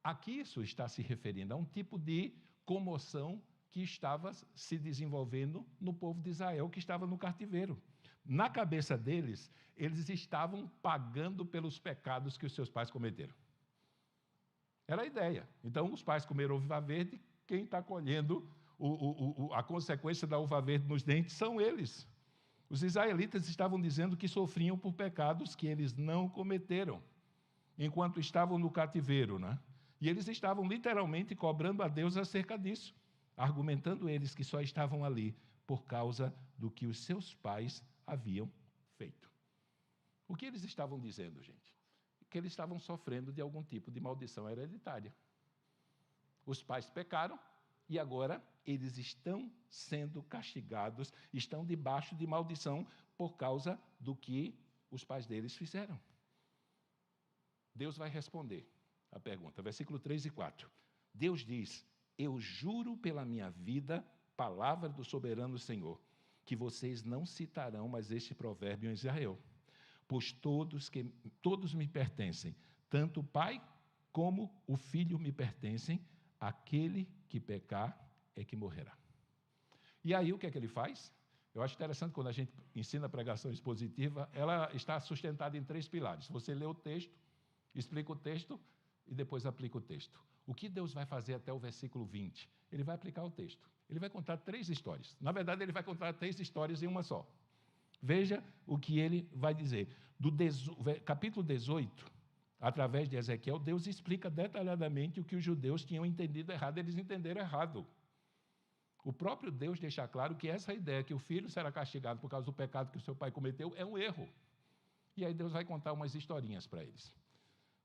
[SPEAKER 1] Aqui isso está se referindo a um tipo de comoção que estava se desenvolvendo no povo de Israel, que estava no cativeiro. Na cabeça deles, eles estavam pagando pelos pecados que os seus pais cometeram. Era a ideia. Então, os pais comeram uva verde, quem está colhendo a consequência da uva verde nos dentes são eles. Os israelitas estavam dizendo que sofriam por pecados que eles não cometeram, enquanto estavam no cativeiro, né? E eles estavam literalmente cobrando a Deus acerca disso, argumentando eles que só estavam ali por causa do que os seus pais haviam feito. O que eles estavam dizendo, gente? Que eles estavam sofrendo de algum tipo de maldição hereditária. Os pais pecaram e agora eles estão sendo castigados, estão debaixo de maldição por causa do que os pais deles fizeram. Deus vai responder a pergunta, versículo 3 e 4. Deus diz: eu juro pela minha vida, palavra do soberano Senhor, que vocês não citarão mais este provérbio em Israel, pois todos me pertencem, tanto o pai como o filho me pertencem, aquele que pecar é que morrerá. E aí o que é que ele faz? Eu acho interessante quando a gente ensina a pregação expositiva, ela está sustentada em 3 pilares. Você lê o texto, explica o texto e depois aplica o texto. O que Deus vai fazer até o versículo 20? Ele vai aplicar o texto. Ele vai contar 3 histórias. Na verdade, ele vai contar 3 histórias em uma só. Veja o que ele vai dizer. Do capítulo 18, através de Ezequiel, Deus explica detalhadamente o que os judeus tinham entendido errado. Eles entenderam errado. O próprio Deus deixa claro que essa ideia que o filho será castigado por causa do pecado que o seu pai cometeu é um erro. E aí Deus vai contar umas historinhas para eles.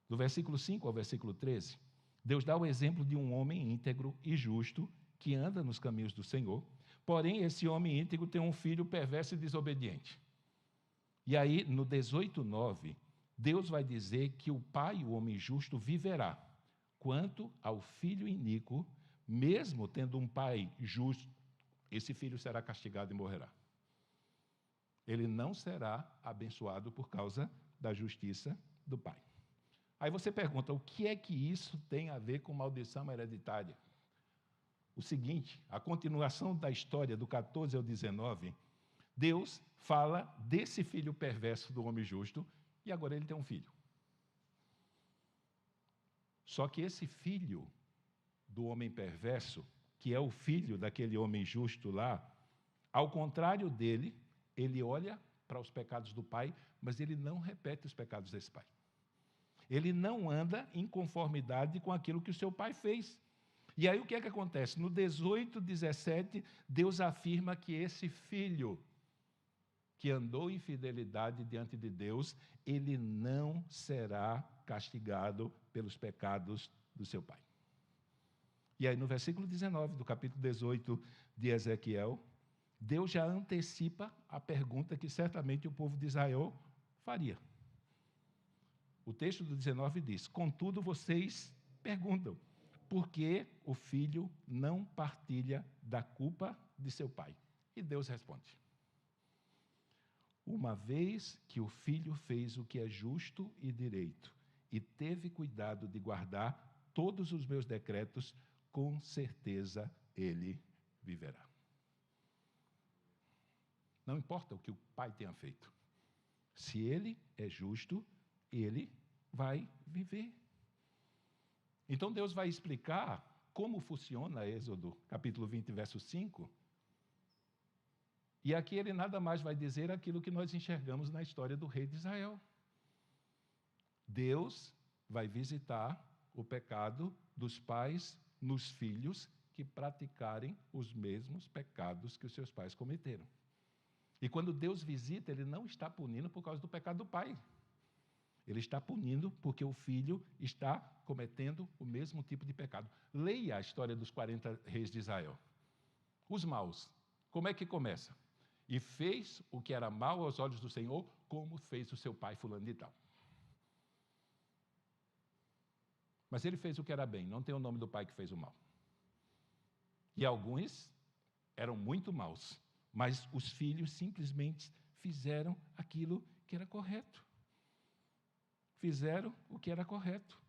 [SPEAKER 1] Do versículo 5 ao versículo 13, Deus dá o exemplo de um homem íntegro e justo que anda nos caminhos do Senhor. Porém, esse homem íntegro tem um filho perverso e desobediente. E aí, no 18:9, Deus vai dizer que o pai, o homem justo, viverá. Quanto ao filho iníquo, mesmo tendo um pai justo, esse filho será castigado e morrerá. Ele não será abençoado por causa da justiça do pai. Aí você pergunta, o que é que isso tem a ver com maldição hereditária? O seguinte, a continuação da história do 14 ao 19, Deus fala desse filho perverso do homem justo, e agora ele tem um filho. Só que esse filho do homem perverso, que é o filho daquele homem justo lá, ao contrário dele, ele olha para os pecados do pai, mas ele não repete os pecados desse pai. Ele não anda em conformidade com aquilo que o seu pai fez. E aí o que é que acontece? No 18:17, Deus afirma que esse filho que andou em fidelidade diante de Deus, ele não será castigado pelos pecados do seu pai. E aí no versículo 19 do capítulo 18 de Ezequiel, Deus já antecipa a pergunta que certamente o povo de Israel faria. O texto do 19 diz: contudo vocês perguntam, por que o filho não partilha da culpa de seu pai? E Deus responde: uma vez que o filho fez o que é justo e direito, e teve cuidado de guardar todos os meus decretos, com certeza ele viverá. Não importa o que o pai tenha feito. Se ele é justo, ele vai viver. Então Deus vai explicar como funciona Êxodo, capítulo 20, verso 5. E aqui ele nada mais vai dizer aquilo que nós enxergamos na história do rei de Israel. Deus vai visitar o pecado dos pais nos filhos que praticarem os mesmos pecados que os seus pais cometeram. E quando Deus visita, ele não está punindo por causa do pecado do pai. Ele está punindo porque o filho está cometendo o mesmo tipo de pecado. Leia a história dos 40 reis de Israel. Os maus. Como é que começa? E fez o que era mal aos olhos do Senhor, como fez o seu pai fulano de tal. Mas ele fez o que era bem, não tem o nome do pai que fez o mal. E alguns eram muito maus, mas os filhos simplesmente fizeram aquilo que era correto. Fizeram o que era correto.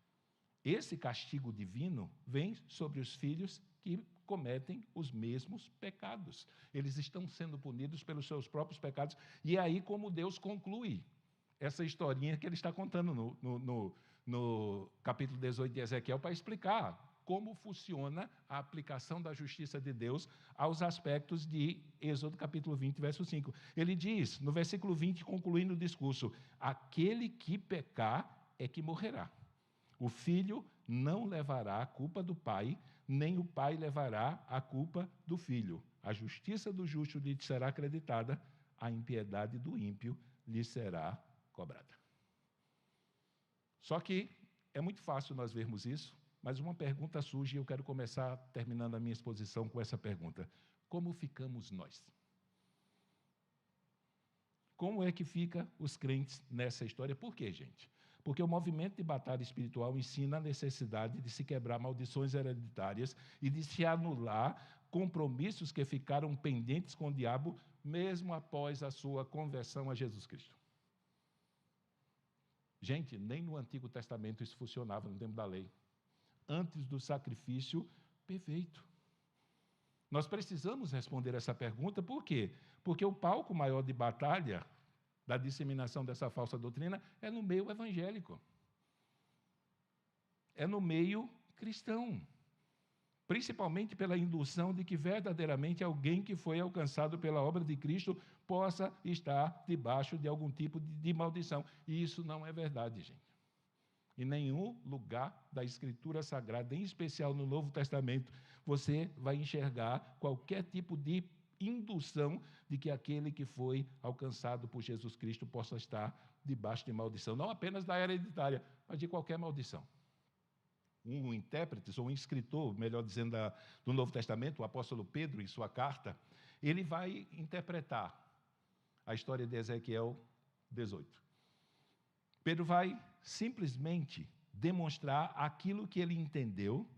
[SPEAKER 1] Esse castigo divino vem sobre os filhos que cometem os mesmos pecados. Eles estão sendo punidos pelos seus próprios pecados. E é aí como Deus conclui essa historinha que ele está contando no capítulo 18 de Ezequiel, para explicar como funciona a aplicação da justiça de Deus aos aspectos de Êxodo capítulo 20, verso 5. Ele diz, no versículo 20, concluindo o discurso, aquele que pecar é que morrerá. O filho não levará a culpa do pai, nem o pai levará a culpa do filho. A justiça do justo lhe será acreditada, a impiedade do ímpio lhe será cobrada. Só que é muito fácil nós vermos isso, mas uma pergunta surge e eu quero começar terminando a minha exposição com essa pergunta. Como ficamos nós? Como é que ficam os crentes nessa história? Por quê, gente? Porque o movimento de batalha espiritual ensina a necessidade de se quebrar maldições hereditárias e de se anular compromissos que ficaram pendentes com o diabo, mesmo após a sua conversão a Jesus Cristo. Gente, nem no Antigo Testamento isso funcionava, no tempo da lei. Antes do sacrifício perfeito. Nós precisamos responder essa pergunta, por quê? Porque o palco maior de batalha da disseminação dessa falsa doutrina é no meio evangélico. É no meio cristão. Principalmente pela indução de que verdadeiramente alguém que foi alcançado pela obra de Cristo possa estar debaixo de algum tipo de maldição. E isso não é verdade, gente. Em nenhum lugar da Escritura Sagrada, em especial no Novo Testamento, você vai enxergar qualquer tipo de indução de que aquele que foi alcançado por Jesus Cristo possa estar debaixo de maldição. Não apenas da hereditária, mas de qualquer maldição. Um intérprete, ou um escritor, melhor dizendo, do Novo Testamento, o apóstolo Pedro, em sua carta, ele vai interpretar a história de Ezequiel 18. Pedro vai simplesmente demonstrar aquilo que ele entendeu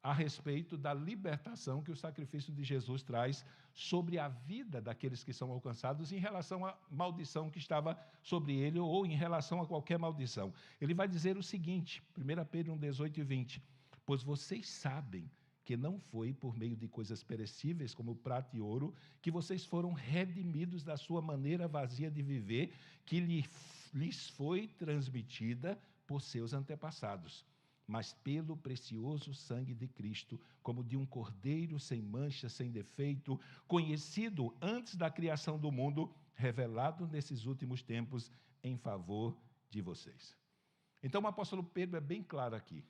[SPEAKER 1] a respeito da libertação que o sacrifício de Jesus traz sobre a vida daqueles que são alcançados em relação à maldição que estava sobre ele ou em relação a qualquer maldição. Ele vai dizer o seguinte, 1 Pedro 18 e 20, pois vocês sabem que não foi por meio de coisas perecíveis como prata e ouro que vocês foram redimidos da sua maneira vazia de viver que lhes foi transmitida por seus antepassados, mas pelo precioso sangue de Cristo, como de um cordeiro sem mancha, sem defeito, conhecido antes da criação do mundo, revelado nesses últimos tempos em favor de vocês. Então o apóstolo Pedro é bem claro aqui.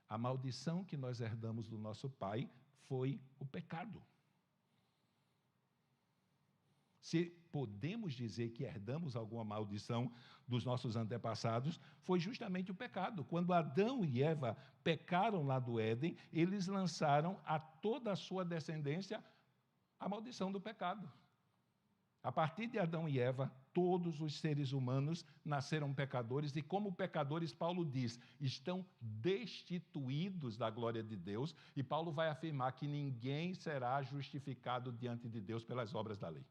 [SPEAKER 1] A maldição que nós herdamos do nosso pai foi o pecado. Se podemos dizer que herdamos alguma maldição dos nossos antepassados, foi justamente o pecado. Quando Adão e Eva pecaram lá do Éden, eles lançaram a toda a sua descendência a maldição do pecado. A partir de Adão e Eva, todos os seres humanos nasceram pecadores e, como pecadores, Paulo diz, estão destituídos da glória de Deus, e Paulo vai afirmar que ninguém será justificado diante de Deus pelas obras da lei.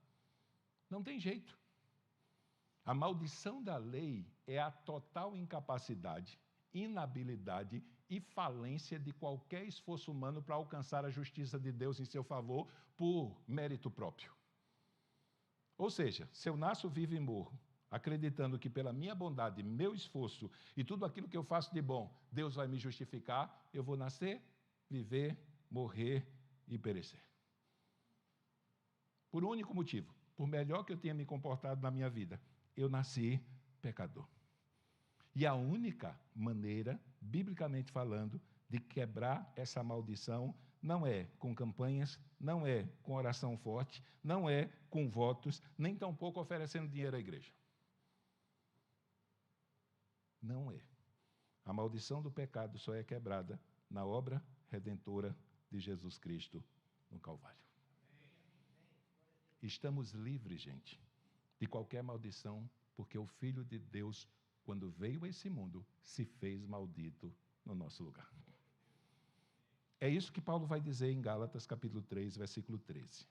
[SPEAKER 1] Não tem jeito. A maldição da lei é a total incapacidade, inabilidade e falência de qualquer esforço humano para alcançar a justiça de Deus em seu favor por mérito próprio. Ou seja, se eu nasço, vivo e morro, acreditando que pela minha bondade, meu esforço e tudo aquilo que eu faço de bom, Deus vai me justificar, eu vou nascer, viver, morrer e perecer. Por um único motivo. Por melhor que eu tenha me comportado na minha vida, eu nasci pecador. E a única maneira, biblicamente falando, de quebrar essa maldição não é com campanhas, não é com oração forte, não é com votos, nem tampouco oferecendo dinheiro à igreja. Não é. A maldição do pecado só é quebrada na obra redentora de Jesus Cristo no Calvário. Estamos livres, gente, de qualquer maldição, porque o Filho de Deus, quando veio a esse mundo, se fez maldito no nosso lugar. É isso que Paulo vai dizer em Gálatas, capítulo 3, versículo 13.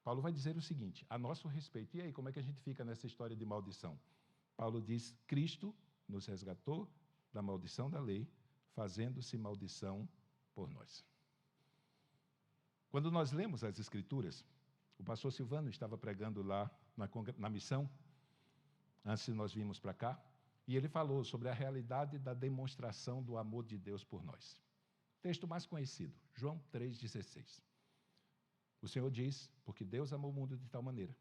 [SPEAKER 1] Paulo vai dizer o seguinte, a nosso respeito. E aí, como é que a gente fica nessa história de maldição? Paulo diz, Cristo nos resgatou da maldição da lei, fazendo-se maldição por nós. Quando nós lemos as Escrituras, o pastor Silvano estava pregando lá na missão, antes de nós virmos para cá, e ele falou sobre a realidade da demonstração do amor de Deus por nós. Texto mais conhecido, João 3,16. O Senhor diz, porque Deus amou o mundo de tal maneira,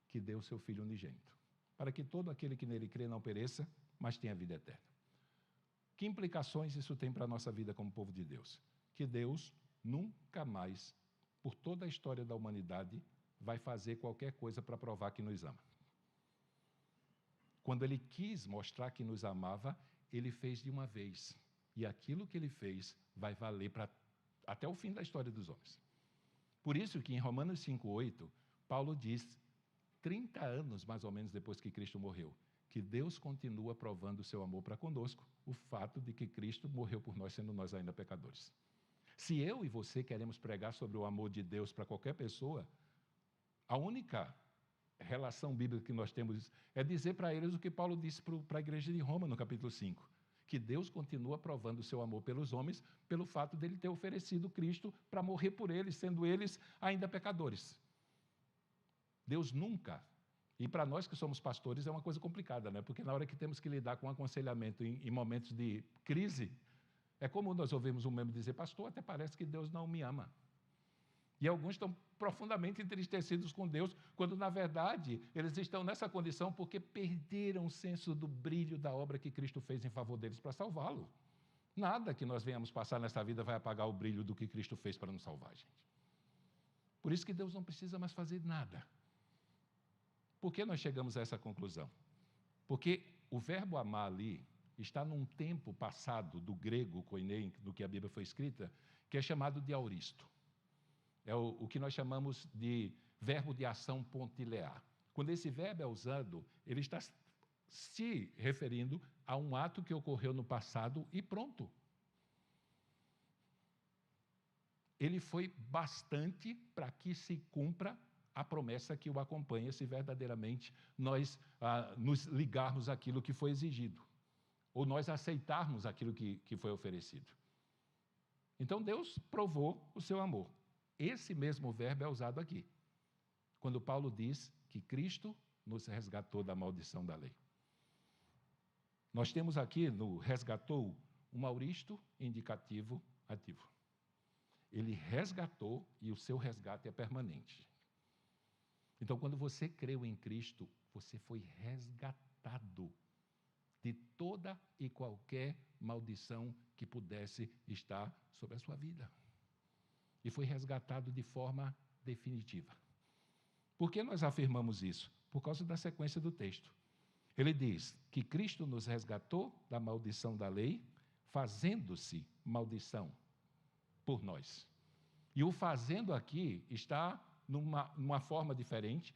[SPEAKER 1] que deu o seu Filho unigênito, para que todo aquele que nele crê não pereça, mas tenha vida eterna. Que implicações isso tem para a nossa vida como povo de Deus? Que Deus nunca mais, por toda a história da humanidade, vai fazer qualquer coisa para provar que nos ama. Quando Ele quis mostrar que nos amava, Ele fez de uma vez. E aquilo que Ele fez vai valer até o fim da história dos homens. Por isso que em Romanos 5,8, Paulo diz, 30 anos mais ou menos depois que Cristo morreu, que Deus continua provando o seu amor para conosco, o fato de que Cristo morreu por nós, sendo nós ainda pecadores. Se eu e você queremos pregar sobre o amor de Deus para qualquer pessoa, a única relação bíblica que nós temos é dizer para eles o que Paulo disse para a igreja de Roma, no capítulo 5, que Deus continua provando o seu amor pelos homens, pelo fato dele ter oferecido Cristo para morrer por eles, sendo eles ainda pecadores. Deus nunca, e para nós que somos pastores é uma coisa complicada, né? Porque na hora que temos que lidar com aconselhamento em momentos de crise, é comum nós ouvirmos um membro dizer, pastor, até parece que Deus não me ama. E alguns estão profundamente entristecidos com Deus, quando, na verdade, eles estão nessa condição porque perderam o senso do brilho da obra que Cristo fez em favor deles para salvá-lo. Nada que nós venhamos passar nessa vida vai apagar o brilho do que Cristo fez para nos salvar, gente. Por isso que Deus não precisa mais fazer nada. Por que nós chegamos a essa conclusão? Porque o verbo amar ali está num tempo passado do grego koiné, do que a Bíblia foi escrita, que é chamado de auristo. É o que nós chamamos de verbo de ação pontilear. Quando esse verbo é usado, ele está se referindo a um ato que ocorreu no passado e pronto. Ele foi bastante para que se cumpra a promessa que o acompanha, se verdadeiramente nós nos ligarmos àquilo que foi exigido, ou nós aceitarmos aquilo que foi oferecido. Então, Deus provou o seu amor. Esse mesmo verbo é usado aqui, quando Paulo diz que Cristo nos resgatou da maldição da lei. Nós temos aqui no resgatou um auristo indicativo ativo. Ele resgatou e o seu resgate é permanente. Então, quando você creu em Cristo, você foi resgatado de toda e qualquer maldição que pudesse estar sobre a sua vida. E foi resgatado de forma definitiva. Por que nós afirmamos isso? Por causa da sequência do texto. Ele diz que Cristo nos resgatou da maldição da lei, fazendo-se maldição por nós. E o fazendo aqui está numa forma diferente,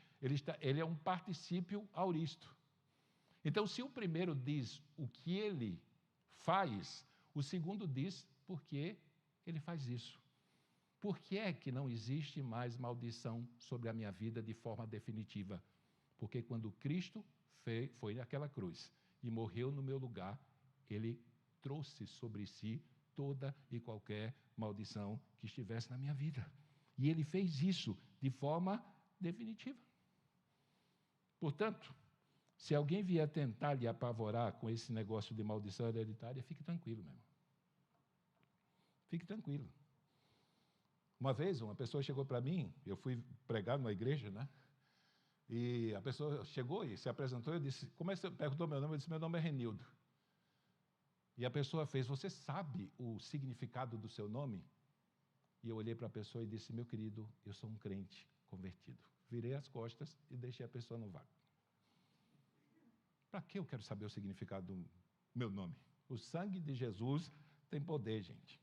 [SPEAKER 1] ele é um particípio auristo. Então, se o primeiro diz o que ele faz, o segundo diz por que ele faz isso. Por que é que não existe mais maldição sobre a minha vida de forma definitiva? Porque quando Cristo foi naquela cruz e morreu no meu lugar, Ele trouxe sobre si toda e qualquer maldição que estivesse na minha vida. E Ele fez isso de forma definitiva. Portanto, se alguém vier tentar lhe apavorar com esse negócio de maldição hereditária, fique tranquilo, meu irmão. Fique tranquilo. Uma vez, uma pessoa chegou para mim, eu fui pregar numa igreja, né? E a pessoa chegou e se apresentou, eu disse, perguntou meu nome, eu disse, meu nome é Renildo. E a pessoa fez, você sabe o significado do seu nome? E eu olhei para a pessoa e disse, meu querido, eu sou um crente convertido. Virei as costas e deixei a pessoa no vácuo. Para que eu quero saber o significado do meu nome? O sangue de Jesus tem poder, gente.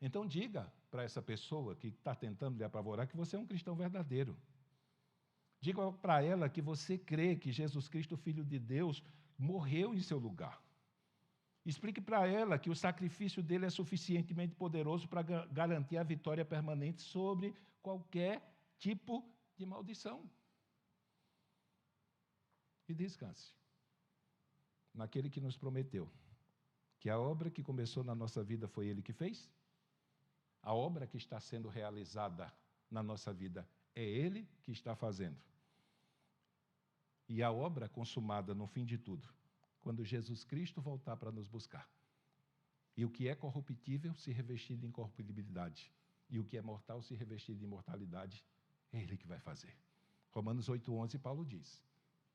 [SPEAKER 1] Então diga para essa pessoa que está tentando lhe apavorar que você é um cristão verdadeiro. Diga para ela que você crê que Jesus Cristo, Filho de Deus, morreu em seu lugar. Explique para ela que o sacrifício dele é suficientemente poderoso para garantir a vitória permanente sobre qualquer tipo de maldição. E descanse naquele que nos prometeu que a obra que começou na nossa vida foi Ele que fez, A obra que está sendo realizada na nossa vida é Ele que está fazendo. E a obra consumada no fim de tudo, quando Jesus Cristo voltar para nos buscar. E o que é corruptível se revestir de incorruptibilidade. E o que é mortal se revestir de imortalidade. É Ele que vai fazer. Romanos 8,11, Paulo diz: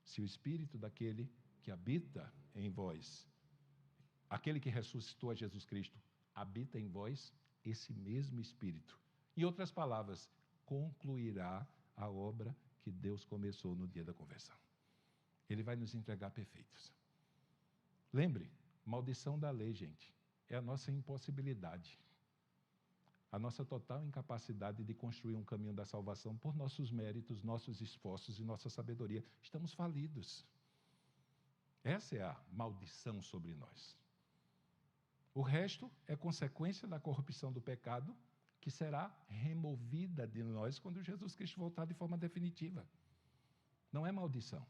[SPEAKER 1] se o Espírito daquele que habita em vós, aquele que ressuscitou a Jesus Cristo, habita em vós, esse mesmo Espírito, em outras palavras, concluirá a obra que Deus começou no dia da conversão. Ele vai nos entregar perfeitos. Lembre, maldição da lei, gente, é a nossa impossibilidade, a nossa total incapacidade de construir um caminho da salvação por nossos méritos, nossos esforços e nossa sabedoria. Estamos falidos. Essa é a maldição sobre nós. O resto é consequência da corrupção do pecado, que será removida de nós quando Jesus Cristo voltar de forma definitiva. Não é maldição.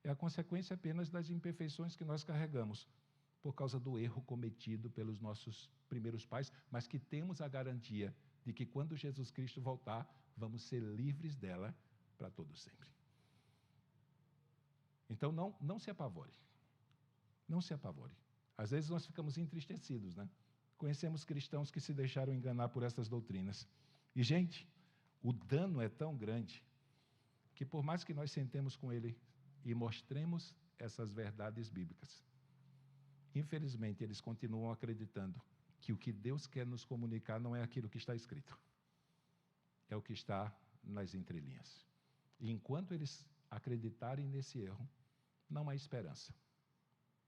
[SPEAKER 1] É a consequência apenas das imperfeições que nós carregamos, por causa do erro cometido pelos nossos primeiros pais, mas que temos a garantia de que quando Jesus Cristo voltar, vamos ser livres dela para todo sempre. Então não se apavore. Não se apavore. Às vezes nós ficamos entristecidos, né? Conhecemos cristãos que se deixaram enganar por essas doutrinas. E, gente, o dano é tão grande que, por mais que nós sentemos com ele e mostremos essas verdades bíblicas, infelizmente, eles continuam acreditando que o que Deus quer nos comunicar não é aquilo que está escrito. É o que está nas entrelinhas. E enquanto eles acreditarem nesse erro, não há esperança.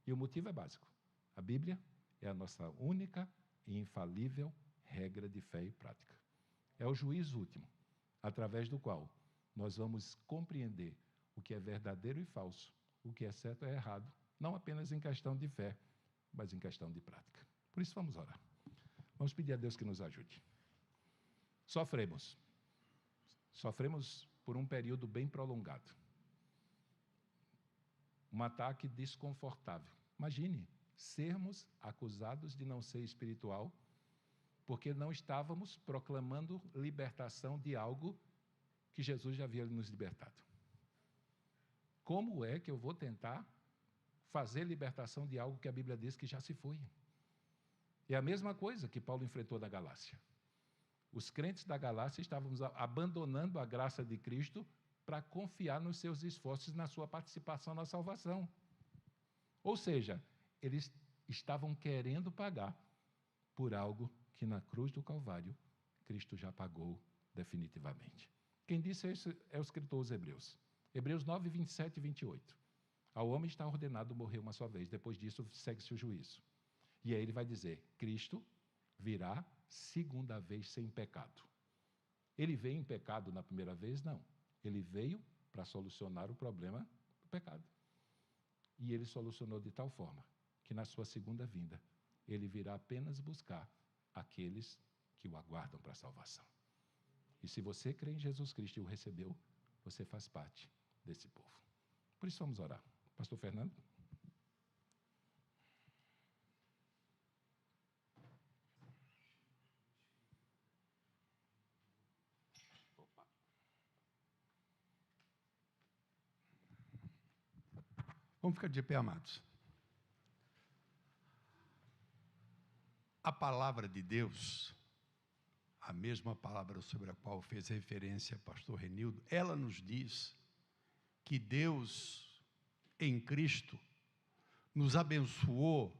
[SPEAKER 1] E o motivo é básico. A Bíblia é a nossa única e infalível regra de fé e prática. É o juízo último, através do qual nós vamos compreender o que é verdadeiro e falso, o que é certo e errado, não apenas em questão de fé, mas em questão de prática. Por isso, vamos orar. Vamos pedir a Deus que nos ajude. Sofremos por um período bem prolongado. Um ataque desconfortável. Imagine sermos acusados de não ser espiritual, porque não estávamos proclamando libertação de algo que Jesus já havia nos libertado. Como é que eu vou tentar fazer libertação de algo que a Bíblia diz que já se foi? É a mesma coisa que Paulo enfrentou na Galácia. Os crentes da Galácia estavam abandonando a graça de Cristo para confiar nos seus esforços, na sua participação na salvação. Ou seja, eles estavam querendo pagar por algo que na cruz do Calvário Cristo já pagou definitivamente. Quem disse isso é o escritor aos Hebreus. Hebreus 9, 27 e 28. Ao homem está ordenado morrer uma só vez, depois disso segue-se o juízo. E aí ele vai dizer, Cristo virá segunda vez sem pecado. Ele veio em pecado na primeira vez? Não. Ele veio para solucionar o problema do pecado. E ele solucionou de tal forma que na sua segunda vinda, ele virá apenas buscar aqueles que o aguardam para a salvação. E se você crê em Jesus Cristo e o recebeu, você faz parte desse povo. Por isso vamos orar. Pastor Fernando?
[SPEAKER 2] Vamos ficar de pé, amados. A palavra de Deus, a mesma palavra sobre a qual fez referência o pastor Renildo, ela nos diz que Deus, em Cristo, nos abençoou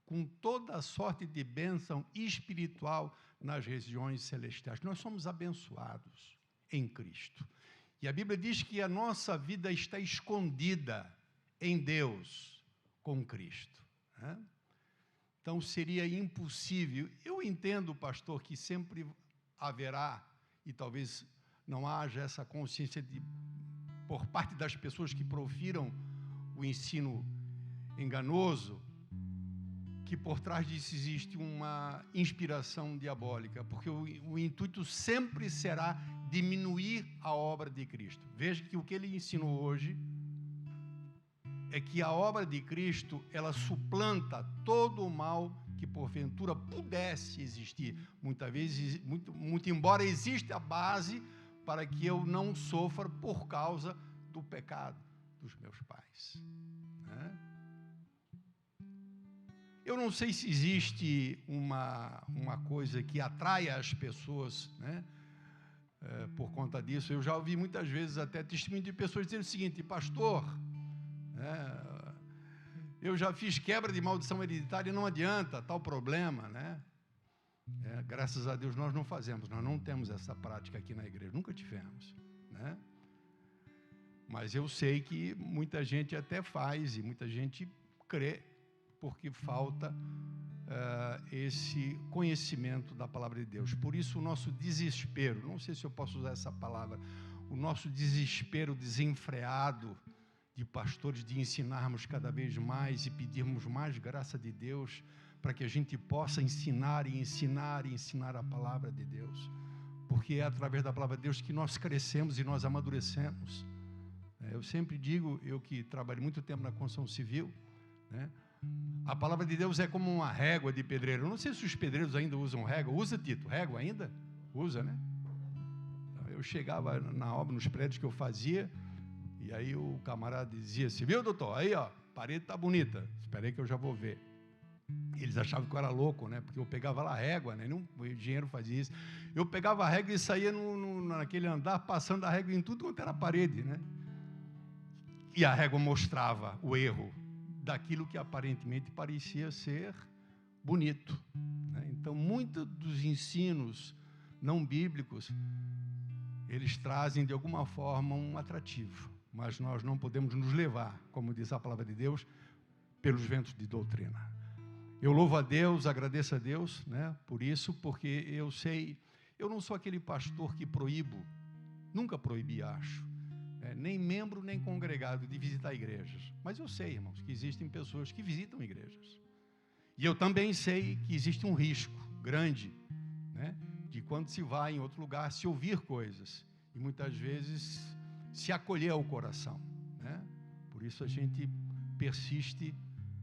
[SPEAKER 2] com toda a sorte de bênção espiritual nas regiões celestiais. Nós somos abençoados em Cristo. E a Bíblia diz que a nossa vida está escondida em Deus com Cristo, né? Então, seria impossível. Eu entendo, pastor, que sempre haverá, e talvez não haja essa consciência por parte das pessoas que profiram o ensino enganoso, que por trás disso existe uma inspiração diabólica, porque o intuito sempre será diminuir a obra de Cristo. Veja que o que ele ensinou hoje é que a obra de Cristo, ela suplanta todo o mal que porventura pudesse existir. Muitas vezes, muito embora exista a base para que eu não sofra por causa do pecado dos meus pais. Né? Eu não sei se existe uma coisa que atraia as pessoas, né? Por conta disso. Eu já ouvi muitas vezes até testemunho de pessoas dizendo o seguinte: pastor, eu já fiz quebra de maldição hereditária e não adianta, tal problema, né? Graças a Deus nós não fazemos, nós não temos essa prática aqui na igreja, nunca tivemos, né? Mas eu sei que muita gente até faz e muita gente crê, porque falta esse conhecimento da palavra de Deus. Por isso o nosso desespero, não sei se eu posso usar essa palavra, o nosso desespero desenfreado de pastores, de ensinarmos cada vez mais e pedirmos mais graça de Deus, para que a gente possa ensinar e ensinar e ensinar a palavra de Deus, porque é através da palavra de Deus que nós crescemos e nós amadurecemos. Eu sempre digo, eu que trabalho muito tempo na construção civil, né? A palavra de Deus é como uma régua de pedreiro. Eu não sei se os pedreiros ainda usam régua. Usa, Tito? Régua ainda? Usa, né? Eu chegava na obra, nos prédios que eu fazia, e aí o camarada dizia assim: viu, doutor? Aí, ó, a parede está bonita. Espera aí que eu já vou ver. Eles achavam que eu era louco, né? Porque eu pegava lá a régua, né? O engenheiro fazia isso. Eu pegava a régua e saía naquele andar, passando a régua em tudo quanto era parede, né? E a régua mostrava o erro daquilo que aparentemente parecia ser bonito, né? Então, muitos dos ensinos não bíblicos, eles trazem de alguma forma um atrativo, mas nós não podemos nos levar, como diz a palavra de Deus, pelos ventos de doutrina. Eu louvo a Deus, agradeço a Deus, né, por isso, porque eu sei, eu não sou aquele pastor que proíbo, nunca proibi, acho, nem membro, nem congregado de visitar igrejas. Mas eu sei, irmãos, que existem pessoas que visitam igrejas. E eu também sei que existe um risco grande, né, de quando se vai em outro lugar, se ouvir coisas. E muitas vezes se acolher ao coração, né? Por isso a gente persiste,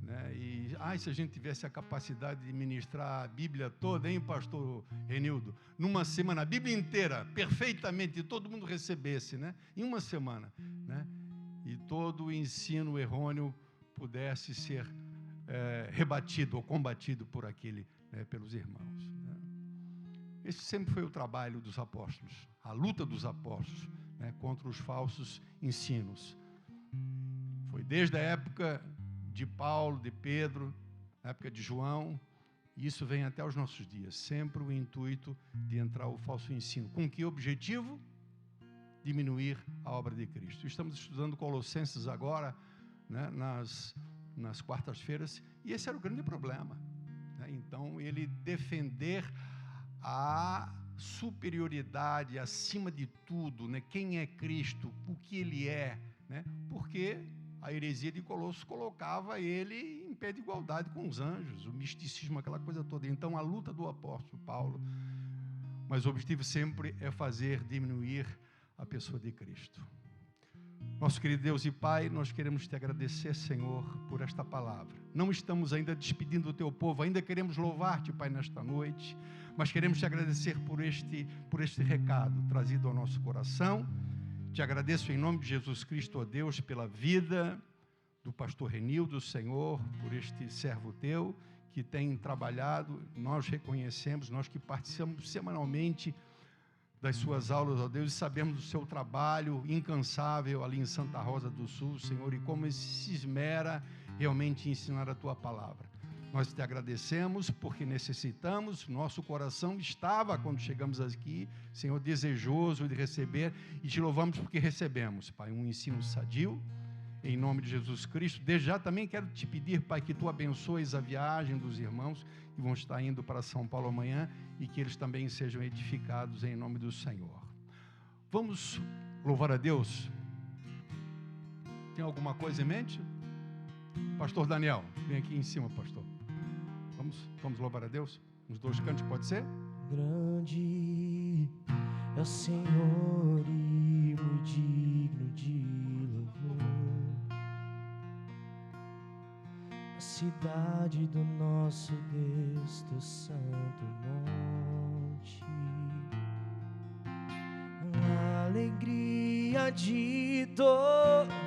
[SPEAKER 2] né? E se a gente tivesse a capacidade de ministrar a Bíblia toda, hein, pastor Renildo? Numa semana, a Bíblia inteira, perfeitamente, e todo mundo recebesse, né? Em uma semana, né? E todo o ensino errôneo pudesse ser rebatido ou combatido por pelos irmãos, né? Esse sempre foi o trabalho dos apóstolos, a luta dos apóstolos, né, contra os falsos ensinos. Foi desde a época de Paulo, de Pedro, na época de João, e isso vem até os nossos dias, sempre o intuito de entrar o falso ensino. Com que objetivo? Diminuir a obra de Cristo. Estamos estudando Colossenses agora, né, nas quartas-feiras, e esse era o grande problema, né? Então, ele defender a superioridade acima de tudo, né? Quem é Cristo, o que ele é, né? Porque a heresia de Colossos colocava ele em pé de igualdade com os anjos, o misticismo, aquela coisa toda. Então, a luta do apóstolo Paulo, mas o objetivo sempre é fazer diminuir a pessoa de Cristo. Nosso querido Deus e Pai, nós queremos te agradecer, Senhor, por esta palavra. Não estamos ainda despedindo o teu povo, ainda queremos louvar-te, Pai, nesta noite, mas queremos te agradecer por este recado trazido ao nosso coração. Te agradeço em nome de Jesus Cristo, ó Deus, pela vida do pastor Renildo, Senhor, por este servo teu que tem trabalhado. Nós reconhecemos, nós que participamos semanalmente das suas aulas, ó Deus, e sabemos do seu trabalho incansável ali em Santa Rosa do Sul, Senhor, e como ele se esmera realmente em ensinar a tua palavra. Nós te agradecemos porque necessitamos, nosso coração estava, quando chegamos aqui, Senhor, desejoso de receber, e te louvamos porque recebemos, Pai, um ensino sadio, em nome de Jesus Cristo. Desde já também quero te pedir, Pai, que tu abençoes a viagem dos irmãos que vão estar indo para São Paulo amanhã e que eles também sejam edificados em nome do Senhor. Vamos louvar a Deus? Tem alguma coisa em mente? Pastor Daniel, vem aqui em cima, pastor. Vamos louvar a Deus? Uns 2 cantos, pode ser?
[SPEAKER 3] Grande é o Senhor e muito digno de louvor. cidade do nosso Deus, teu santo monte. A alegria de toda a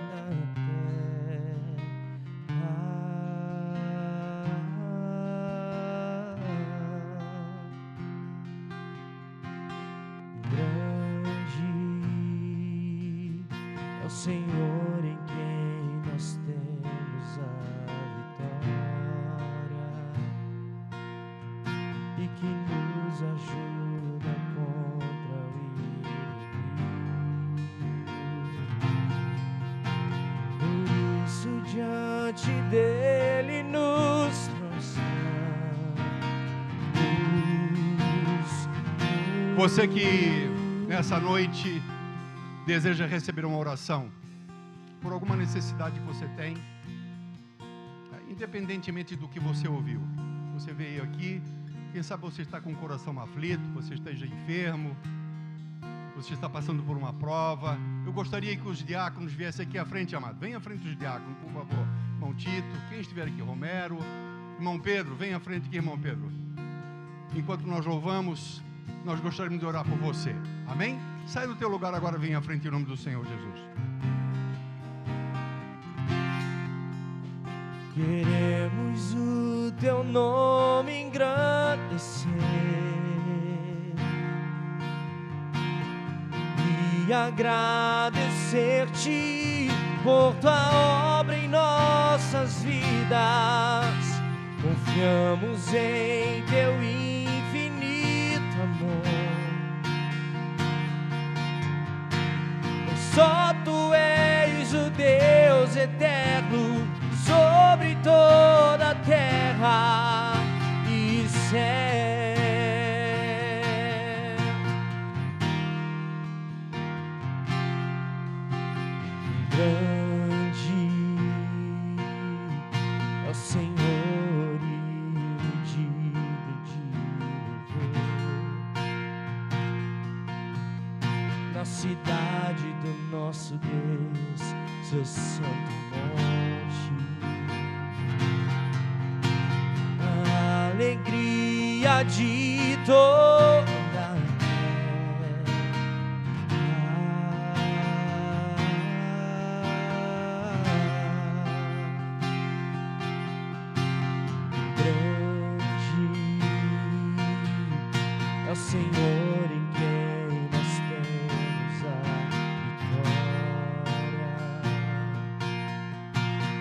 [SPEAKER 3] Senhor em quem nós temos a vitória e que nos ajuda contra o inimigo. Por isso diante dele nos prostramos.
[SPEAKER 2] Você que nessa noite deseja receber uma oração por alguma necessidade que você tem, independentemente do que você ouviu. Você veio aqui, quem sabe você está com o coração aflito, você esteja enfermo, você está passando por uma prova. Eu gostaria que os diáconos viessem aqui à frente, amado. Venha à frente os diáconos, por favor. Irmão Tito, quem estiver aqui, Romero, irmão Pedro, venha à frente aqui, irmão Pedro. Enquanto nós louvamos, nós gostaríamos de orar por você. Amém? Sai do teu lugar agora, vem à frente em nome do Senhor Jesus.
[SPEAKER 3] Queremos o teu nome engrandecer e agradecer-te por tua obra em nossas vidas. Confiamos em teu infinito amor. Só tu és o Deus eterno sobre toda a terra e céu. Grande é o Senhor e digno de louvor. Na cidade do nosso Deus, seu santo monte, a alegria de toda a grande é o Senhor em quem nós temos a vitória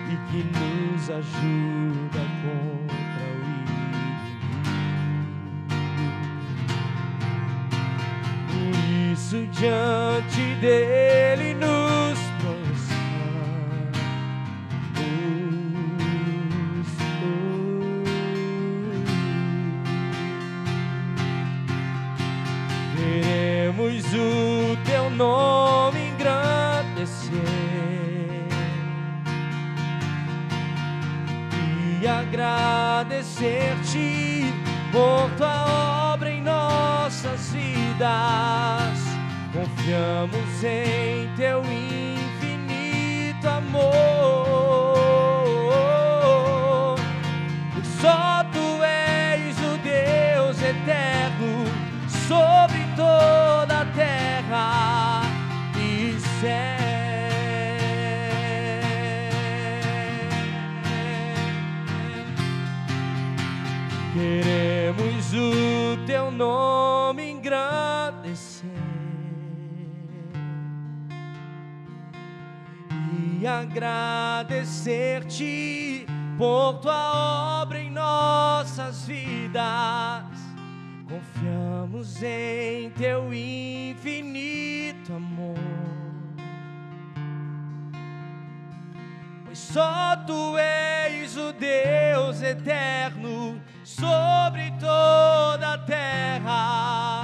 [SPEAKER 3] e que nos ajuda contra o inimigo. Por isso diante dele nos queremos o teu nome engrandecer e agradecer-te por tua obra em nossas vidas. Confiamos em teu infinito amor. Só tu és o Deus eterno sobre toda a terra e céu. Queremos o teu nome engrandecer e agradecer-te por tua obra em nossas vidas. Confiamos em teu infinito amor, pois só tu és o Deus eterno sobre toda a terra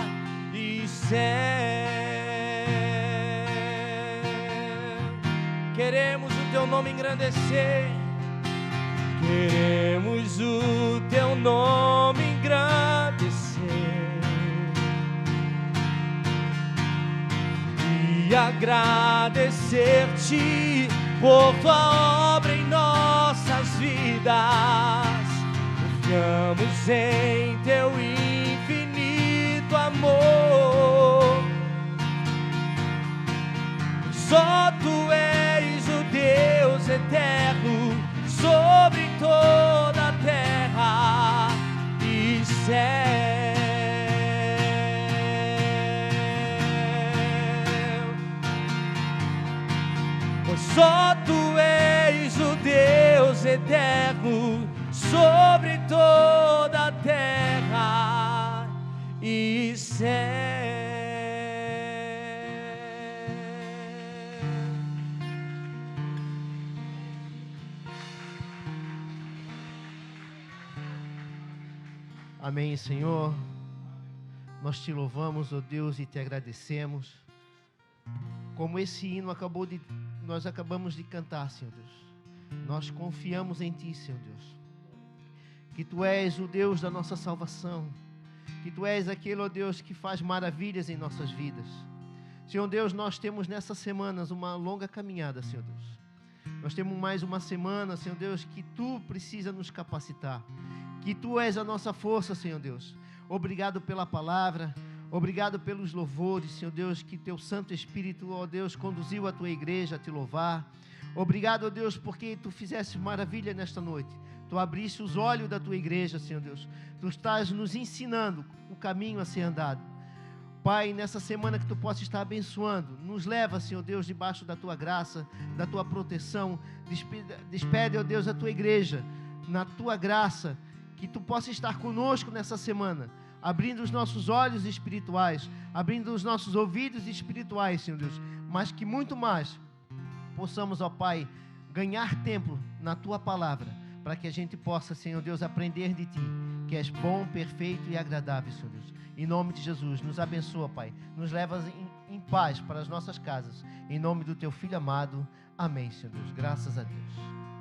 [SPEAKER 3] e céu. Queremos o teu nome engrandecer, queremos o teu nome engrandecer e agradecer-te por tua obra em nossas vidas. confiamos em teu infinito amor. Só tu és o Deus eterno sobre toda a terra e céu. Pois só tu és o Deus eterno sobre toda a terra e céu.
[SPEAKER 4] Amém, Senhor. Nós te louvamos, ó Deus, e te agradecemos. Como esse hino nós acabamos de cantar, Senhor Deus. Nós confiamos em ti, Senhor Deus. Que tu és o Deus da nossa salvação. Que tu és aquele, ó Deus, que faz maravilhas em nossas vidas. Senhor Deus, nós temos nessas semanas uma longa caminhada, Senhor Deus. Nós temos mais uma semana, Senhor Deus, que tu precisa nos capacitar. Que tu és a nossa força, Senhor Deus. Obrigado pela palavra, obrigado pelos louvores, Senhor Deus, que teu Santo Espírito, ó Deus, conduziu a tua igreja a te louvar. Obrigado, ó Deus, porque tu fizeste maravilha nesta noite. Tu abriste os olhos da tua igreja, Senhor Deus. Tu estás nos ensinando o caminho a ser andado. Pai, nessa semana que tu possa estar abençoando, nos leva, Senhor Deus, debaixo da tua graça, da tua proteção. Despede, ó Deus, a tua igreja na tua graça. Que tu possa estar conosco nessa semana, abrindo os nossos olhos espirituais, abrindo os nossos ouvidos espirituais, Senhor Deus, mas que muito mais possamos, ó Pai, ganhar tempo na tua palavra, para que a gente possa, Senhor Deus, aprender de ti, que és bom, perfeito e agradável, Senhor Deus. Em nome de Jesus, nos abençoa, Pai, nos leva em paz para as nossas casas, em nome do teu Filho amado. Amém, Senhor Deus. Graças a Deus.